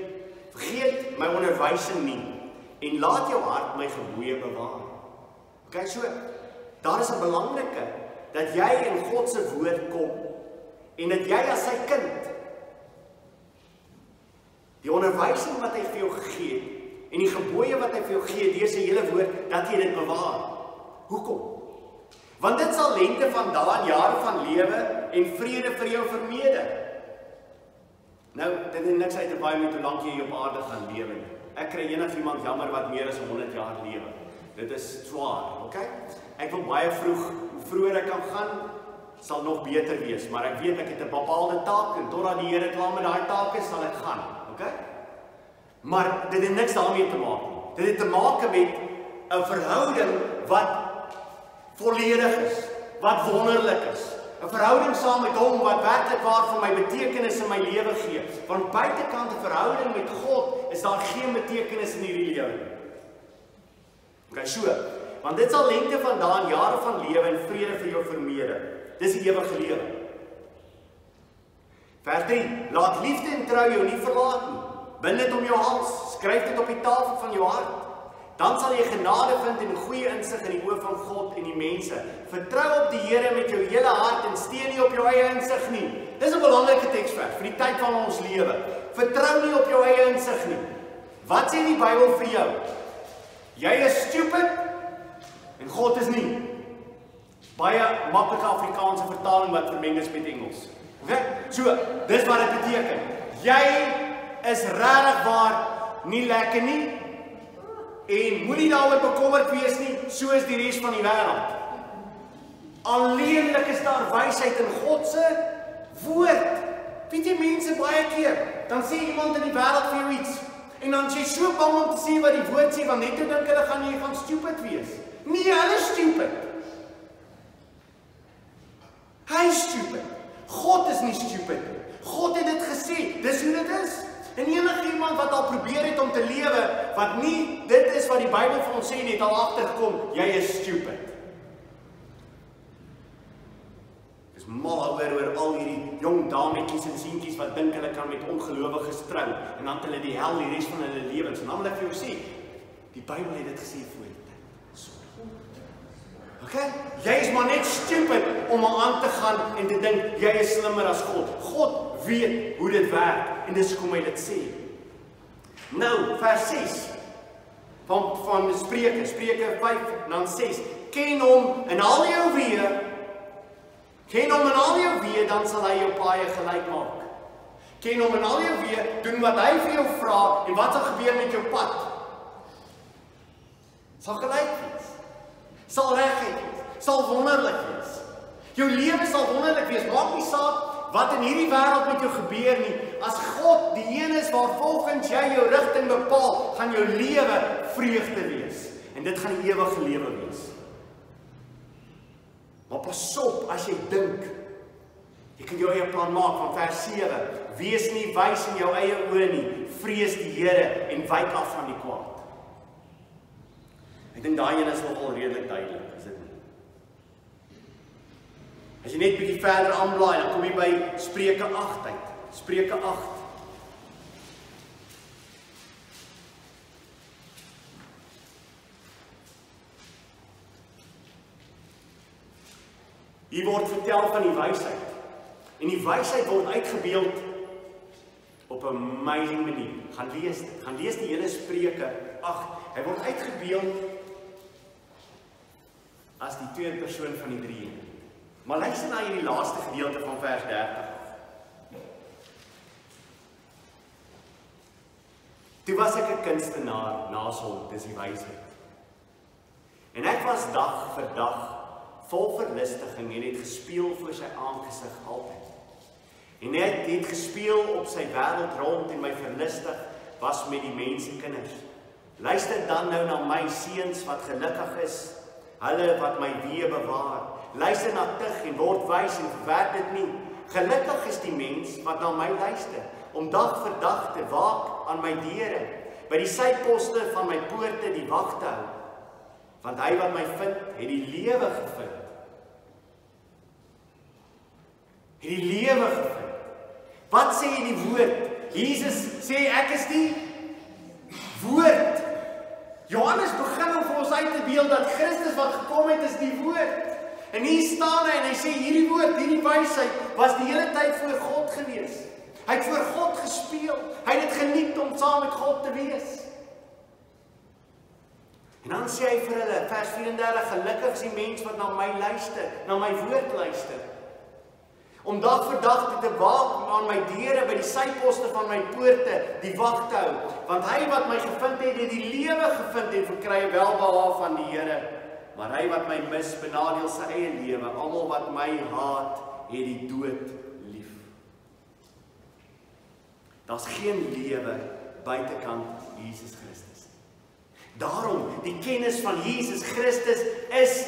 vergeet my onderwysing nie en laat jou hart my gebooie bewaar. Kyk so, daar is 'n belangrike dat jy in God se woord kom en dat jy as sy kind die onderwysing wat hy vir jou gegee het en die gebooie wat hy vir jou gee deur sy hele woord, dat jy dit bewaar. Hoekom? Want dit sal lengte van dae en jare van lewe en vrede vir jou vermeerder. Nou, dit is niks uit te baie met hoe lank jy op aarde gaan lewe nie. Ek kry enigiemand jammer wat meer as 100 jaar lewe. Dit is swaar, okay? Ek wil baie vroeg, hoe vroeër ek kan gaan, sal nog beter wees, maar ek weet ek het 'n bepaalde taak en totdat die Here klaar met daai taak is, sal ek gaan, okay? Maar dit het niks daarmee te maak nie. Dit het te maak met 'n verhouding wat volledig is, wat wonderlik is. 'n Verhouding saam met hom wat werklik waar vir my betekenis in my lewe gee. Want buitekant 'n verhouding met God is daar geen betekenis in hierdie lewe. Okay, so, want dit sal lengte vandaan, jare van lewe en vrede vir jou vermeerder. Dis die ewige lewe. Vers 3, laat liefde en trou jou nie verlaat nie. Bind dit om jou hals, skryf dit op die tafel van jou hart. Dan sal jy genade vind en goeie insig in die oë van God en die mense. Vertrou op die Here met jou hele hart en steun nie op jou eie insig nie. Dis 'n belangrike teksvers vir die tyd van ons lewe. Vertrou nie op jou eie insig nie. Wat sê die Bybel vir jou? Jy is stupid en God is nie. Baie maklike Afrikaanse vertaling wat vermeng is met Engels. Okay? So, dis wat dit beteken. Jy is regtig waar nie lekker nie en moenie daaroor bekommerd wees nie, soos die res van die wêreld. Alleenlik is daar wysheid in God se woord. Weet jy, mense baie keer, dan sê iemand in die wêreld vir jou iets en dan is jy so bang om te sê wat die woord sê, want net toe dink hulle gaan jy gaan stupid wees. Nee, hulle is stupid. Hy is stupid. God is nie stupid. God het dit gesê, dis hoe dit is. En enige iemand wat al probeer het om te lewe, wat nie dit is wat die Bybel vir ons sê, net al agtergekom, jy is stupid. Dis mal oor al hierdie jong dametjies en seentjies wat dink hulle kan met ongelowiges trou, en dan het hulle die hel die res van hulle lewens. En dan wil ek vir jou sê, die Bybel het dit gesê voor die tyd. Okay? Jy is maar net stupid om aan te gaan en te dink, jy is slimmer as God. God weet hoe dit werk, en dis kom hy dit sê. Nou, vers 6, van Spreuke 5, en dan 6, ken hom in al jou weë, dan sal hy jou paaie gelyk maak. Ken hom in al jou weë, doen wat hy vir jou vra, en wat sal gebeur met jou pad? Sal gelyk wees, sal regheid wees, sal wonderlik wees. Jou lewe sal wonderlik wees, maak nie saak wat in hierdie wêreld met jou gebeur nie. As God die een is waarvolgens jy jou rigting bepaal, gaan jou lewe vreugde wees. En dit gaan die ewige lewe wees. Maar pas op as jy dink, jy kan jou eie plan maak van vers 7. Wees nie wys in jou eie oë nie, vrees die Here en wyk af van die kwaad. Ek dink daai een is nogal redelik duidelik, is dit nie? As jy net bietjie verder aanblaai, dan kom jy by Spreuke 8 uit. Spreuke 8. Hier word vertel van die wysheid. En die wysheid word uitgebeeld op 'n amazing manier. Gaan lees die hele Spreuke 8. Hy word uitgebeeld as die tweede persoon van die drie. Maar luister na hierdie laaste gedeelte van vers 30. Toe was ek 'n kunstenaar naas hom, dis die wysheid. En ek was dag vir dag vol verlustiging en het gespeel voor sy aangesig altyd. En ek het gespeel op sy wêreld rond en my verlustig was met die mensekinders. Luister dan nou na my seuns wat gelukkig is, hulle wat my weë bewaar. Luister na tug en word wys en verwerp dit nie. Gelukkig is die mens wat na my luister, om dag vir dag te waak aan my deure, by die syposte van my poorte die wag te hou. Want hy wat my vind, het die lewe gevind. Het die lewe gevind. Wat sê die woord? Jesus sê ek is die woord. Johannes begin om vir ons uit te beeld dat Christus wat gekom het is die woord. En hier staan hy en hy sê hierdie woord, hierdie wysheid was die hele tyd voor God gewees. Hy het voor God gespeel. Hy het dit geniet om saam met God te wees. En dan sê hy vir hulle, vers 34, gelukkig is die mens wat na my luister, na my woord luister. Om dag vir dag te waak aan my deure, by die syposte van my poorte, die wag te hou. Want hy wat my gevind het die lewe gevind en verkry welbehae van die Here. Maar hy wat my mis, benadeel sy eie lewe. Almal wat my haat, het die dood lief. Daar's geen lewe buitekant Jesus Christus. Daarom, die kennis van Jesus Christus is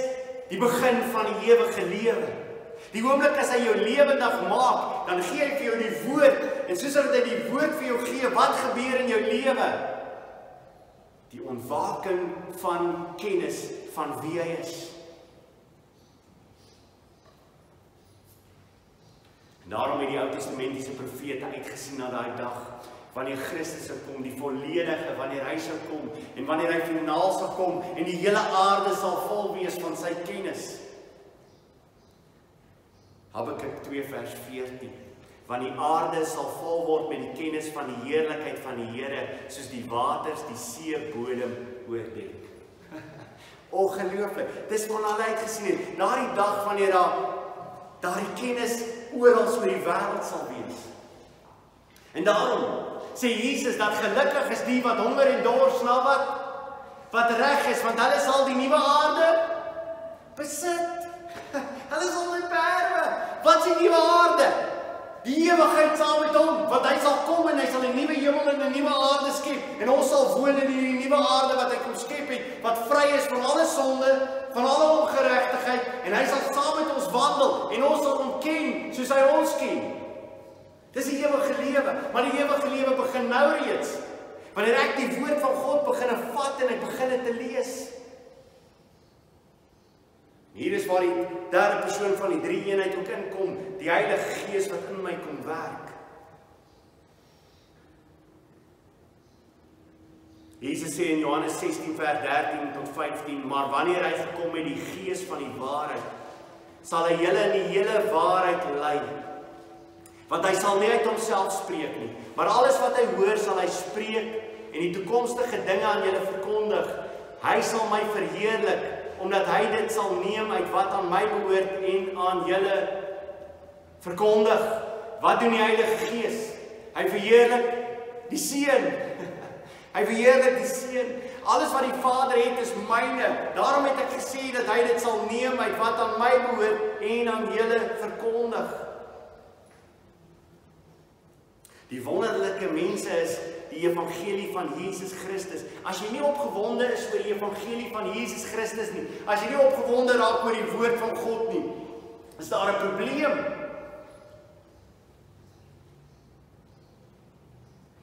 die begin van die ewige lewe. Die oomblik as hy jou lewendig maak, dan gee hy vir jou die woord. En soos hy die woord vir jou gee, wat gebeur in jou lewe? Die ontwaking van kennis van wie hy is. En daarom het die Ou Testamentiese profete uitgesien na daai dag, wanneer Christus sal kom, die volledige, wanneer hy sal kom, en wanneer hy finaal sal kom, en die hele aarde sal vol wees van sy kennis. Habakuk 2 vers 14, want die aarde sal vol word met die kennis van die heerlikheid van die Here, soos die waters die seebodem oordek. Ongelooflik, dis wat hulle uitgesien het, daardie dag wanneer daardie kennis oral oor die wêreld sal wees. En daarom sê Jesus dat gelukkig is die wat honger en dors na wat reg is, want hulle sal die nuwe aarde besit. Hulle sal die berge. Wat is die nuwe aarde? Die ewigheid saam met hom, want hy sal kom en hy sal 'n nuwe hemel en 'n nuwe aarde skep, en ons sal woon in die nuwe aarde wat hy kom skep het, wat vry is van alle sonde, van alle ongeregtigheid, en hy sal saam met ons wandel, en ons sal hom ken, soos hy ons ken. Dis die ewige lewe, maar die ewige lewe begin nou reeds, wanneer ek die woord van God begin vat en ek begin dit te lees. Hier is waar die derde persoon van die drie eenheid ook inkom, die Heilige Gees wat in my kom werk. Jesus sê in Johannes 16 vers 13 tot 15, maar wanneer hy gekom met die Gees van die waarheid, sal hy julle in die hele waarheid lei. Want hy sal nie uit homself spreek nie, maar alles wat hy hoor sal hy spreek en die toekomstige dinge aan julle verkondig. Hy sal my verheerlik, omdat hy dit sal neem uit wat aan my behoort en aan julle verkondig. Wat doen die Heilige Gees? Hy verheerlik die Seun. Hy verheerlik die Seun. Alles wat die Vader het is myne. Daarom het ek gesê dat hy dit sal neem uit wat aan my behoort en aan julle verkondig. Die wonderlike mense is die evangelie van Jesus Christus. As jy nie opgewonde is oor die evangelie van Jesus Christus nie, as jy nie opgewonde raak oor die woord van God nie, is daar 'n probleem.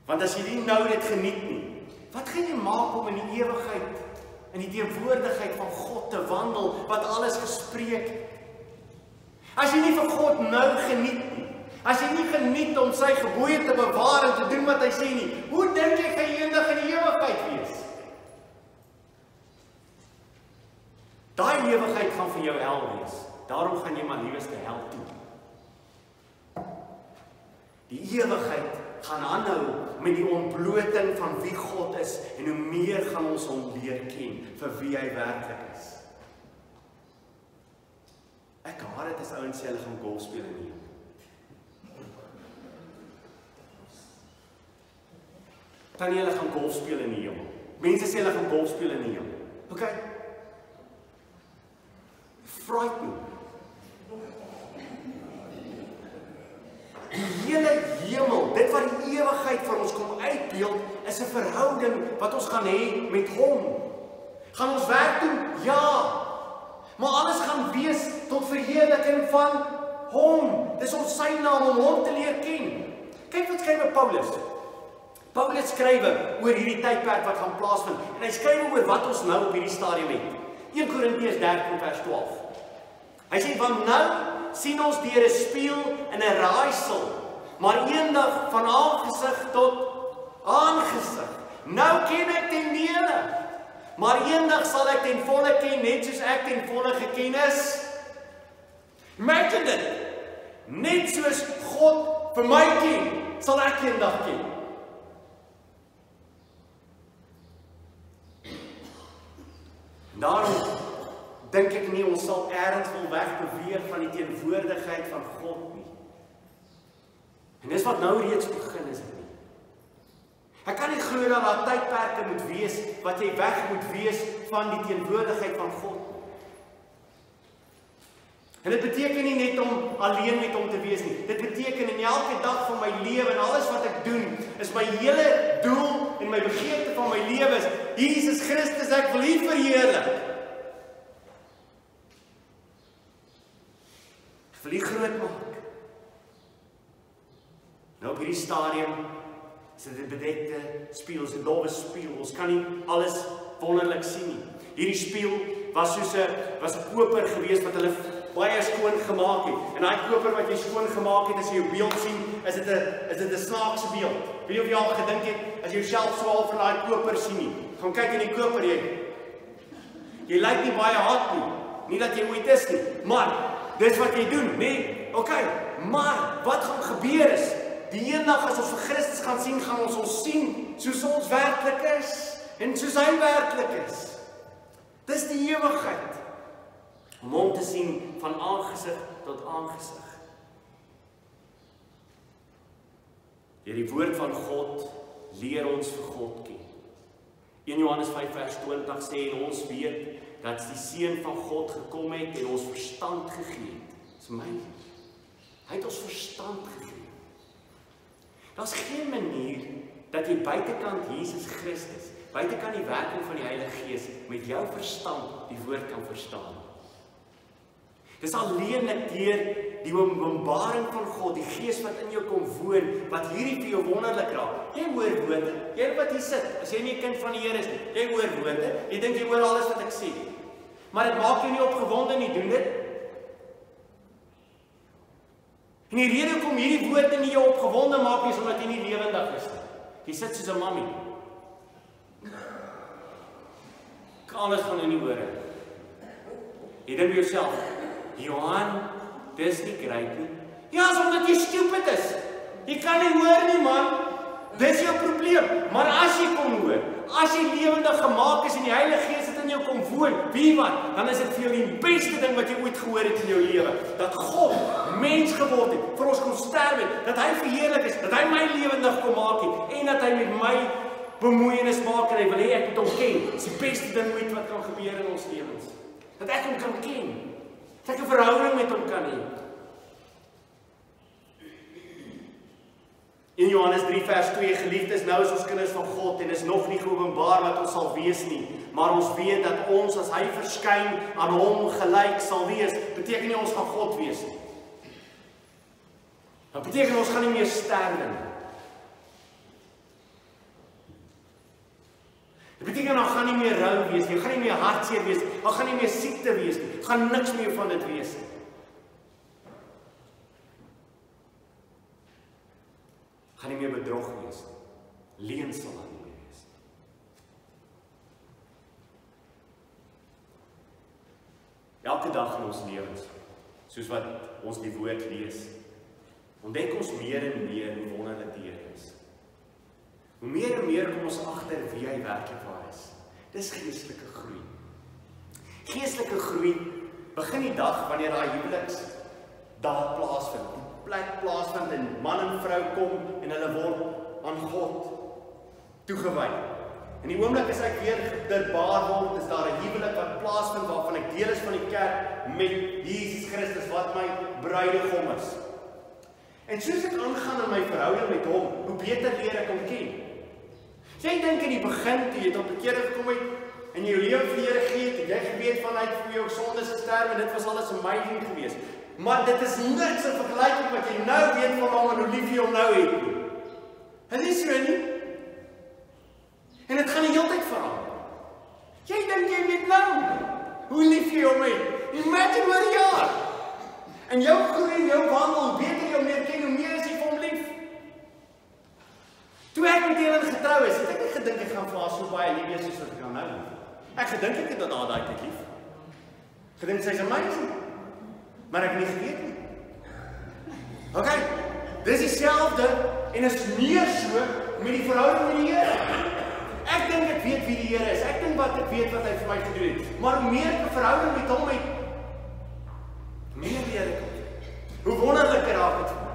Want as jy nie nou dit geniet nie, wat gaan jy maak om in die ewigheid, in die teenwoordigheid van God te wandel, wat alles gespreek het? As jy nie vir God nou geniet nie, as jy nie geniet om sy gebooie te bewaar en te doen wat hy sê nie, hoe dink jy gaan jy eendag in die ewigheid wees? Daai ewigheid gaan vir jou hel wees. Daarom gaan jy maar liewes te hel toe. Die ewigheid gaan aanhou met die ontbloting van wie God is, en hoe meer gaan ons hom leer ken vir wie hy werklik is. Ek haat dit as ouens sê hulle gaan golf speel in die hemel. Dan hulle gaan golf speel in die hemel. Mense sê hulle gaan golf speel in die hemel. OK? Frightening. Die hele hemel, dit wat die ewigheid vir ons kom uitbeeld, is 'n verhouding wat ons gaan hê met hom. Gaan ons werk doen? Ja. Maar alles gaan wees tot verheerliking van hom. Dis ons sy naam om hom te leer ken. Kyk wat skryf Paulus. Paulus skryf oor hierdie tydperk wat gaan plaasvind, en hy skryf oor wat ons nou op hierdie stadium het. 1 Korintiërs 13 vers 12. Hy sê, want nou sien ons deur 'n spieël in 'n raaisel, maar eendag van aangesig tot aangesig. Nou ken ek ten dele, maar eendag sal ek ten volle ken, net soos ek ten volle geken is. Imagine dit. Net soos God vir my ken, sal ek eendag ken. Daarom dink ek nie ons sal ergens wil wegbeweeg van die teenwoordigheid van God nie. En dis wat nou reeds begin is dit nie. Ek kan nie glo dat daar tydperke moet wees wat jy weg moet wees van die teenwoordigheid van God nie. En dit beteken nie net om alleen met hom te wees nie. Dit beteken in elke dag van my lewe en alles wat ek doen, is my hele doel en my begeerte van my lewe is, Jesus Christus, ek wil U verheerlik. Ek wil U groot maak. Nou op hierdie stadium Is dit 'n bedekte spieël, is 'n dowwe spieël. Ons kan nie alles wonderlik sien nie. Hierdie spieël was soos 'n koper geweest wat hulle baie skoon gemaak het. En daai koper wat jy skoon gemaak het, as jy jou beeld sien, is dit 'n snaakse beeld. Weet jy of jy al gedink het, as jy jouself so al van daai koper sien nie, gaan kyk in die koper, jy lyk nie baie hard nie. Nie dat jy ooit is nie, maar dis wat jy doen, nee? Okay, maar wat gaan gebeur is, die eendag as ons vir Christus gaan sien, gaan ons sien soos ons werklik is en soos hy werklik is. Dis die ewigheid. Om hom te sien van aangesig tot aangesig. Deur die woord van God leer ons vir God ken. 1 Johannes 5 vers 20 sê, en ons weet dat die Seun van God gekom het en ons verstand gegee het. Dis my. Hy het ons verstand gegee. Daar's geen manier dat jy buitekant Jesus Christus, buitekant die werking van die Heilige Gees, met jou verstand die woord kan verstaan. Dis alleenlik deur die openbaring van God, die Gees wat in jou kom woon, wat hierdie vir jou wonderlik raak. Jy hoor woorde, jy wat hier sit, as jy nie 'n kind van die Here is nie, jy hoor woorde, jy dink jy hoor alles wat ek sê. Maar dit maak jou nie opgewonde nie, doen dit. En die rede hoekom hierdie woorde nie jou opgewonde maak nie, is omdat jy nie lewendig is nie. Jy sit soos 'n mammie. Alles van in die ore. Jy dink by jouself, Johan, dis nie great nie. Ja, is omdat jy stupid is. Jy kan nie hoor nie, man. Dis jou probleem. Maar as jy kom hoor, as jy lewendig gemaak is en die Heilige Gees het in jou kom woon, weet wat? Dan is dit vir jou die beste ding wat jy ooit gehoor het in jou lewe. Dat God mens geword het, vir ons kom sterf het, dat hy verheerlik is, dat hy my lewendig kom maak het, en dat hy met my bemoeienis maak en hy wil hê ek moet hom ken. Dis die beste ding ooit wat kan gebeur in ons lewens. Dat ek hom kan ken. Dat ek 'n verhouding met hom kan hê. In Johannes 3 vers 2, geliefdes, nou is ons kinders van God en is nog nie geopenbaar wat ons sal wees nie, maar ons weet dat ons as hy verskyn aan hom gelyk sal wees. Beteken nie ons gaan God wees nie. Dat beteken ons gaan nie meer sterwe nie. Dit beteken ons gaan nie meer rou wees nie, ons gaan nie meer hartseer wees nie, ons gaan nie meer siekte wees nie, ons gaan niks meer van dit wees nie. Gaan nie meer bedrog wees nie. Leuen sal daar nie meer wees nie. Elke dag in ons lewens, soos wat ons die woord lees, ontdek ons meer en meer hoe wonderlik die Here is. Hoe meer en meer kom ons agter wie hy werklik waar is. Dis geestelike groei. Geestelike groei begin die dag wanneer daai huweliksdag plaasvind. Die plek plaasvind en man en vrou kom en hulle word aan God toegewy. In die oomblik as ek weer gedurbaar word, is daar 'n huwelik wat plaasvind waarvan ek deel is van die kerk met Jesus Christus wat my bruidegom is. En soos ek aangaan in my verhouding met hom, hoe beter leer ek hom ken. Jy dink in die begin, toe jy tot bekering gekom het, en jy jou lewe vir die Here gegee het, en jy geweet vanuit vir jou sondes gesterf, en dit was alles amazing geweest. Maar dit is niks in vergelyking wat jy nou weet van hom en hoe lief jy hom nou het nie. Dit is so nie. En dit gaan die hele tyd verander. Jy dink jy weet nou hoe lief jy hom het. Imagine wat jy jaar. En jou groei en jou wandel, hoe beter jy hom leer ken, hoe meer is jy vir hom lief. Toe ek met Helen getrou is, het ek nie gedink ek gaan vir haar so baie lief wees soos wat ek nou lief. Ek gedink ek het haar daai tyd lief. Gedink sy's amazing. Maar ek nie geweet nie. Okay, dis dieselfde en is meer so met die verhouding met die Here. Ek dink ek weet wie die Here is. Ek dink wat ek weet wat hy vir my gedoen het. Maar hoe meer ek 'n verhouding met hom het, meer leer ek hom. Hoe wonderliker raak dit vir my.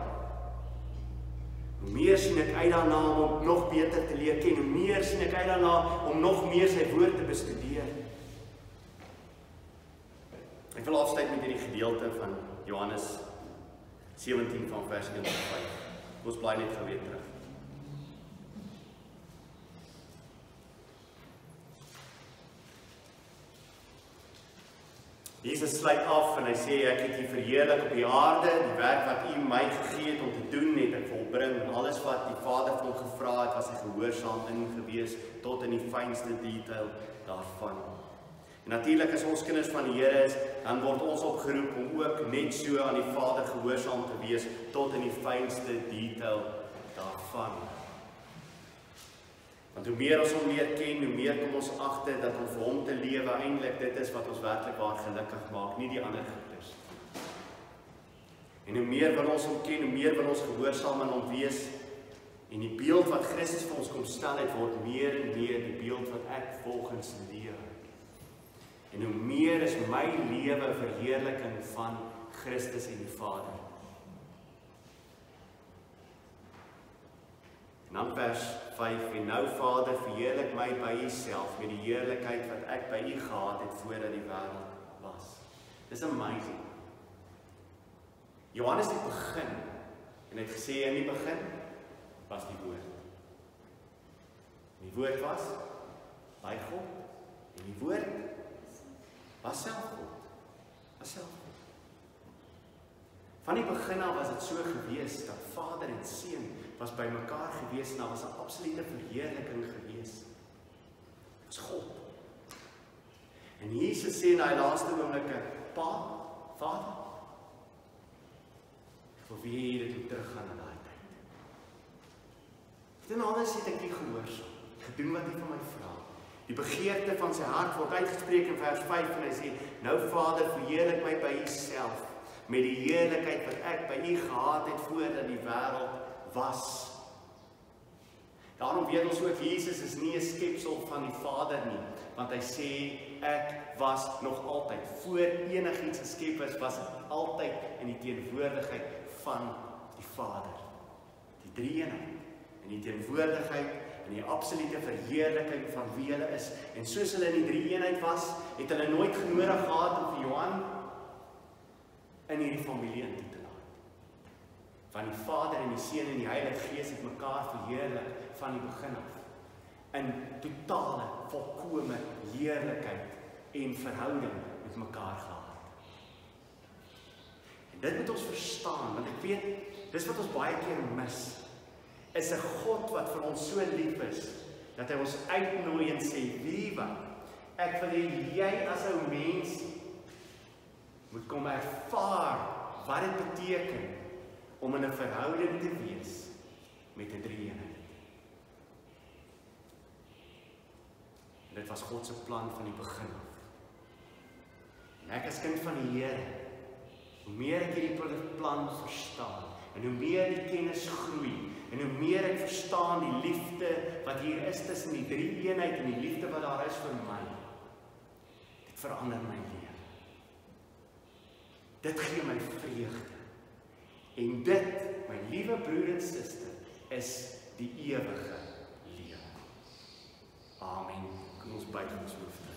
Hoe meer sien ek uit daarna om hom nog beter te leer ken. Hoe meer sien ek uit daarna om nog meer sy woord te bestudeer. Ek wil afsluit met hierdie gedeelte van Johannes 17 van vers 1 tot 5. Ons bly net gou weer terug. Jesus sluit af en hy sê, ek het U verheerlik op die aarde, die werk wat U my gegee het om te doen, het ek volbring. En alles wat die Vader van hom gevra het, was hy gehoorsaam in gewees, tot in die fynste detail daarvan. En natuurlik as ons kinders van die Here is, dan word ons opgeroep om ook net so aan die Vader gehoorsaam te wees, tot in die fynste detail daarvan. Want hoe meer ons hom leer ken, hoe meer kom ons agter dat om vir hom te lewe eintlik dit is wat ons werklik waar gelukkig maak, nie die ander goeders. En hoe meer wil ons hom ken, hoe meer wil ons gehoorsaam aan hom wees, en die beeld wat Christus vir ons kom stel het, word meer en meer die beeld wat ek volgens lewe. En hoe meer is my lewe verheerliking van Christus en die Vader. En dan vers 5, en nou Vader, verheerlik my by U self, met die heerlikheid wat ek by U gehad het, voordat die wêreld was. Dis amazing. Johannes het begin, en het gesê, in die begin, was die woord. En die woord was, by God, en die woord, was self God. Was self God. Van die begin af was dit so gewees, dat Vader en Seun was by mekaar gewees, en daar was 'n absolute verheerliking gewees. Dit was God. En Jesus sê in die laaste oomblikke, Pa, Vader, vir wie het dit teruggaan in daai tyd? Ten alles het ek U gehoorsaam, gedoen wat U van my vra. Die begeerte van sy hart word uitgespreek in vers 5, en hy sê, nou Vader, verheerlik my by U self, met die heerlikheid wat ek by U gehad het, voordat die wêreld was. Daarom weet ons ook, Jesus is nie 'n skepsel van die Vader nie, want hy sê, ek was nog altyd, voor enigiets geskep is, was ek altyd in die teenwoordigheid van die Vader. Die drie-eenheid, in die teenwoordigheid, en die absolute verheerliking van wie hulle is. En soos hulle in die drie-eenheid was, het hulle nooit genodig gehad om vir Johan in hierdie familie in te laat. Van die Vader en die Seun en die Heilige Gees het mekaar verheerlik van die begin af. In totale, volkome heerlikheid en verhouding met mekaar gehad. En dit moet ons verstaan, want ek weet, dis wat ons baie keer mis, is 'n God wat vir ons so lief is, dat hy ons uitnooi en sê, wie wat, ek wil hê jy as 'n mens moet kom ervaar wat dit beteken om in 'n verhouding te wees met 'n drie-eenheid. En dit was God se plan van die begin af. En ek as kind van die Here, hoe meer ek hierdie plan verstaan, en hoe meer die kennis groei, en hoe meer ek verstaan die liefde wat hier is tussen die drie-eenheid en die liefde wat daar is vir my, dit verander my lewe. Dit gee my vreugde. En dit, my liewe broer en suster, is die ewige lewe. Amen. Kom ons buig ons hoofde.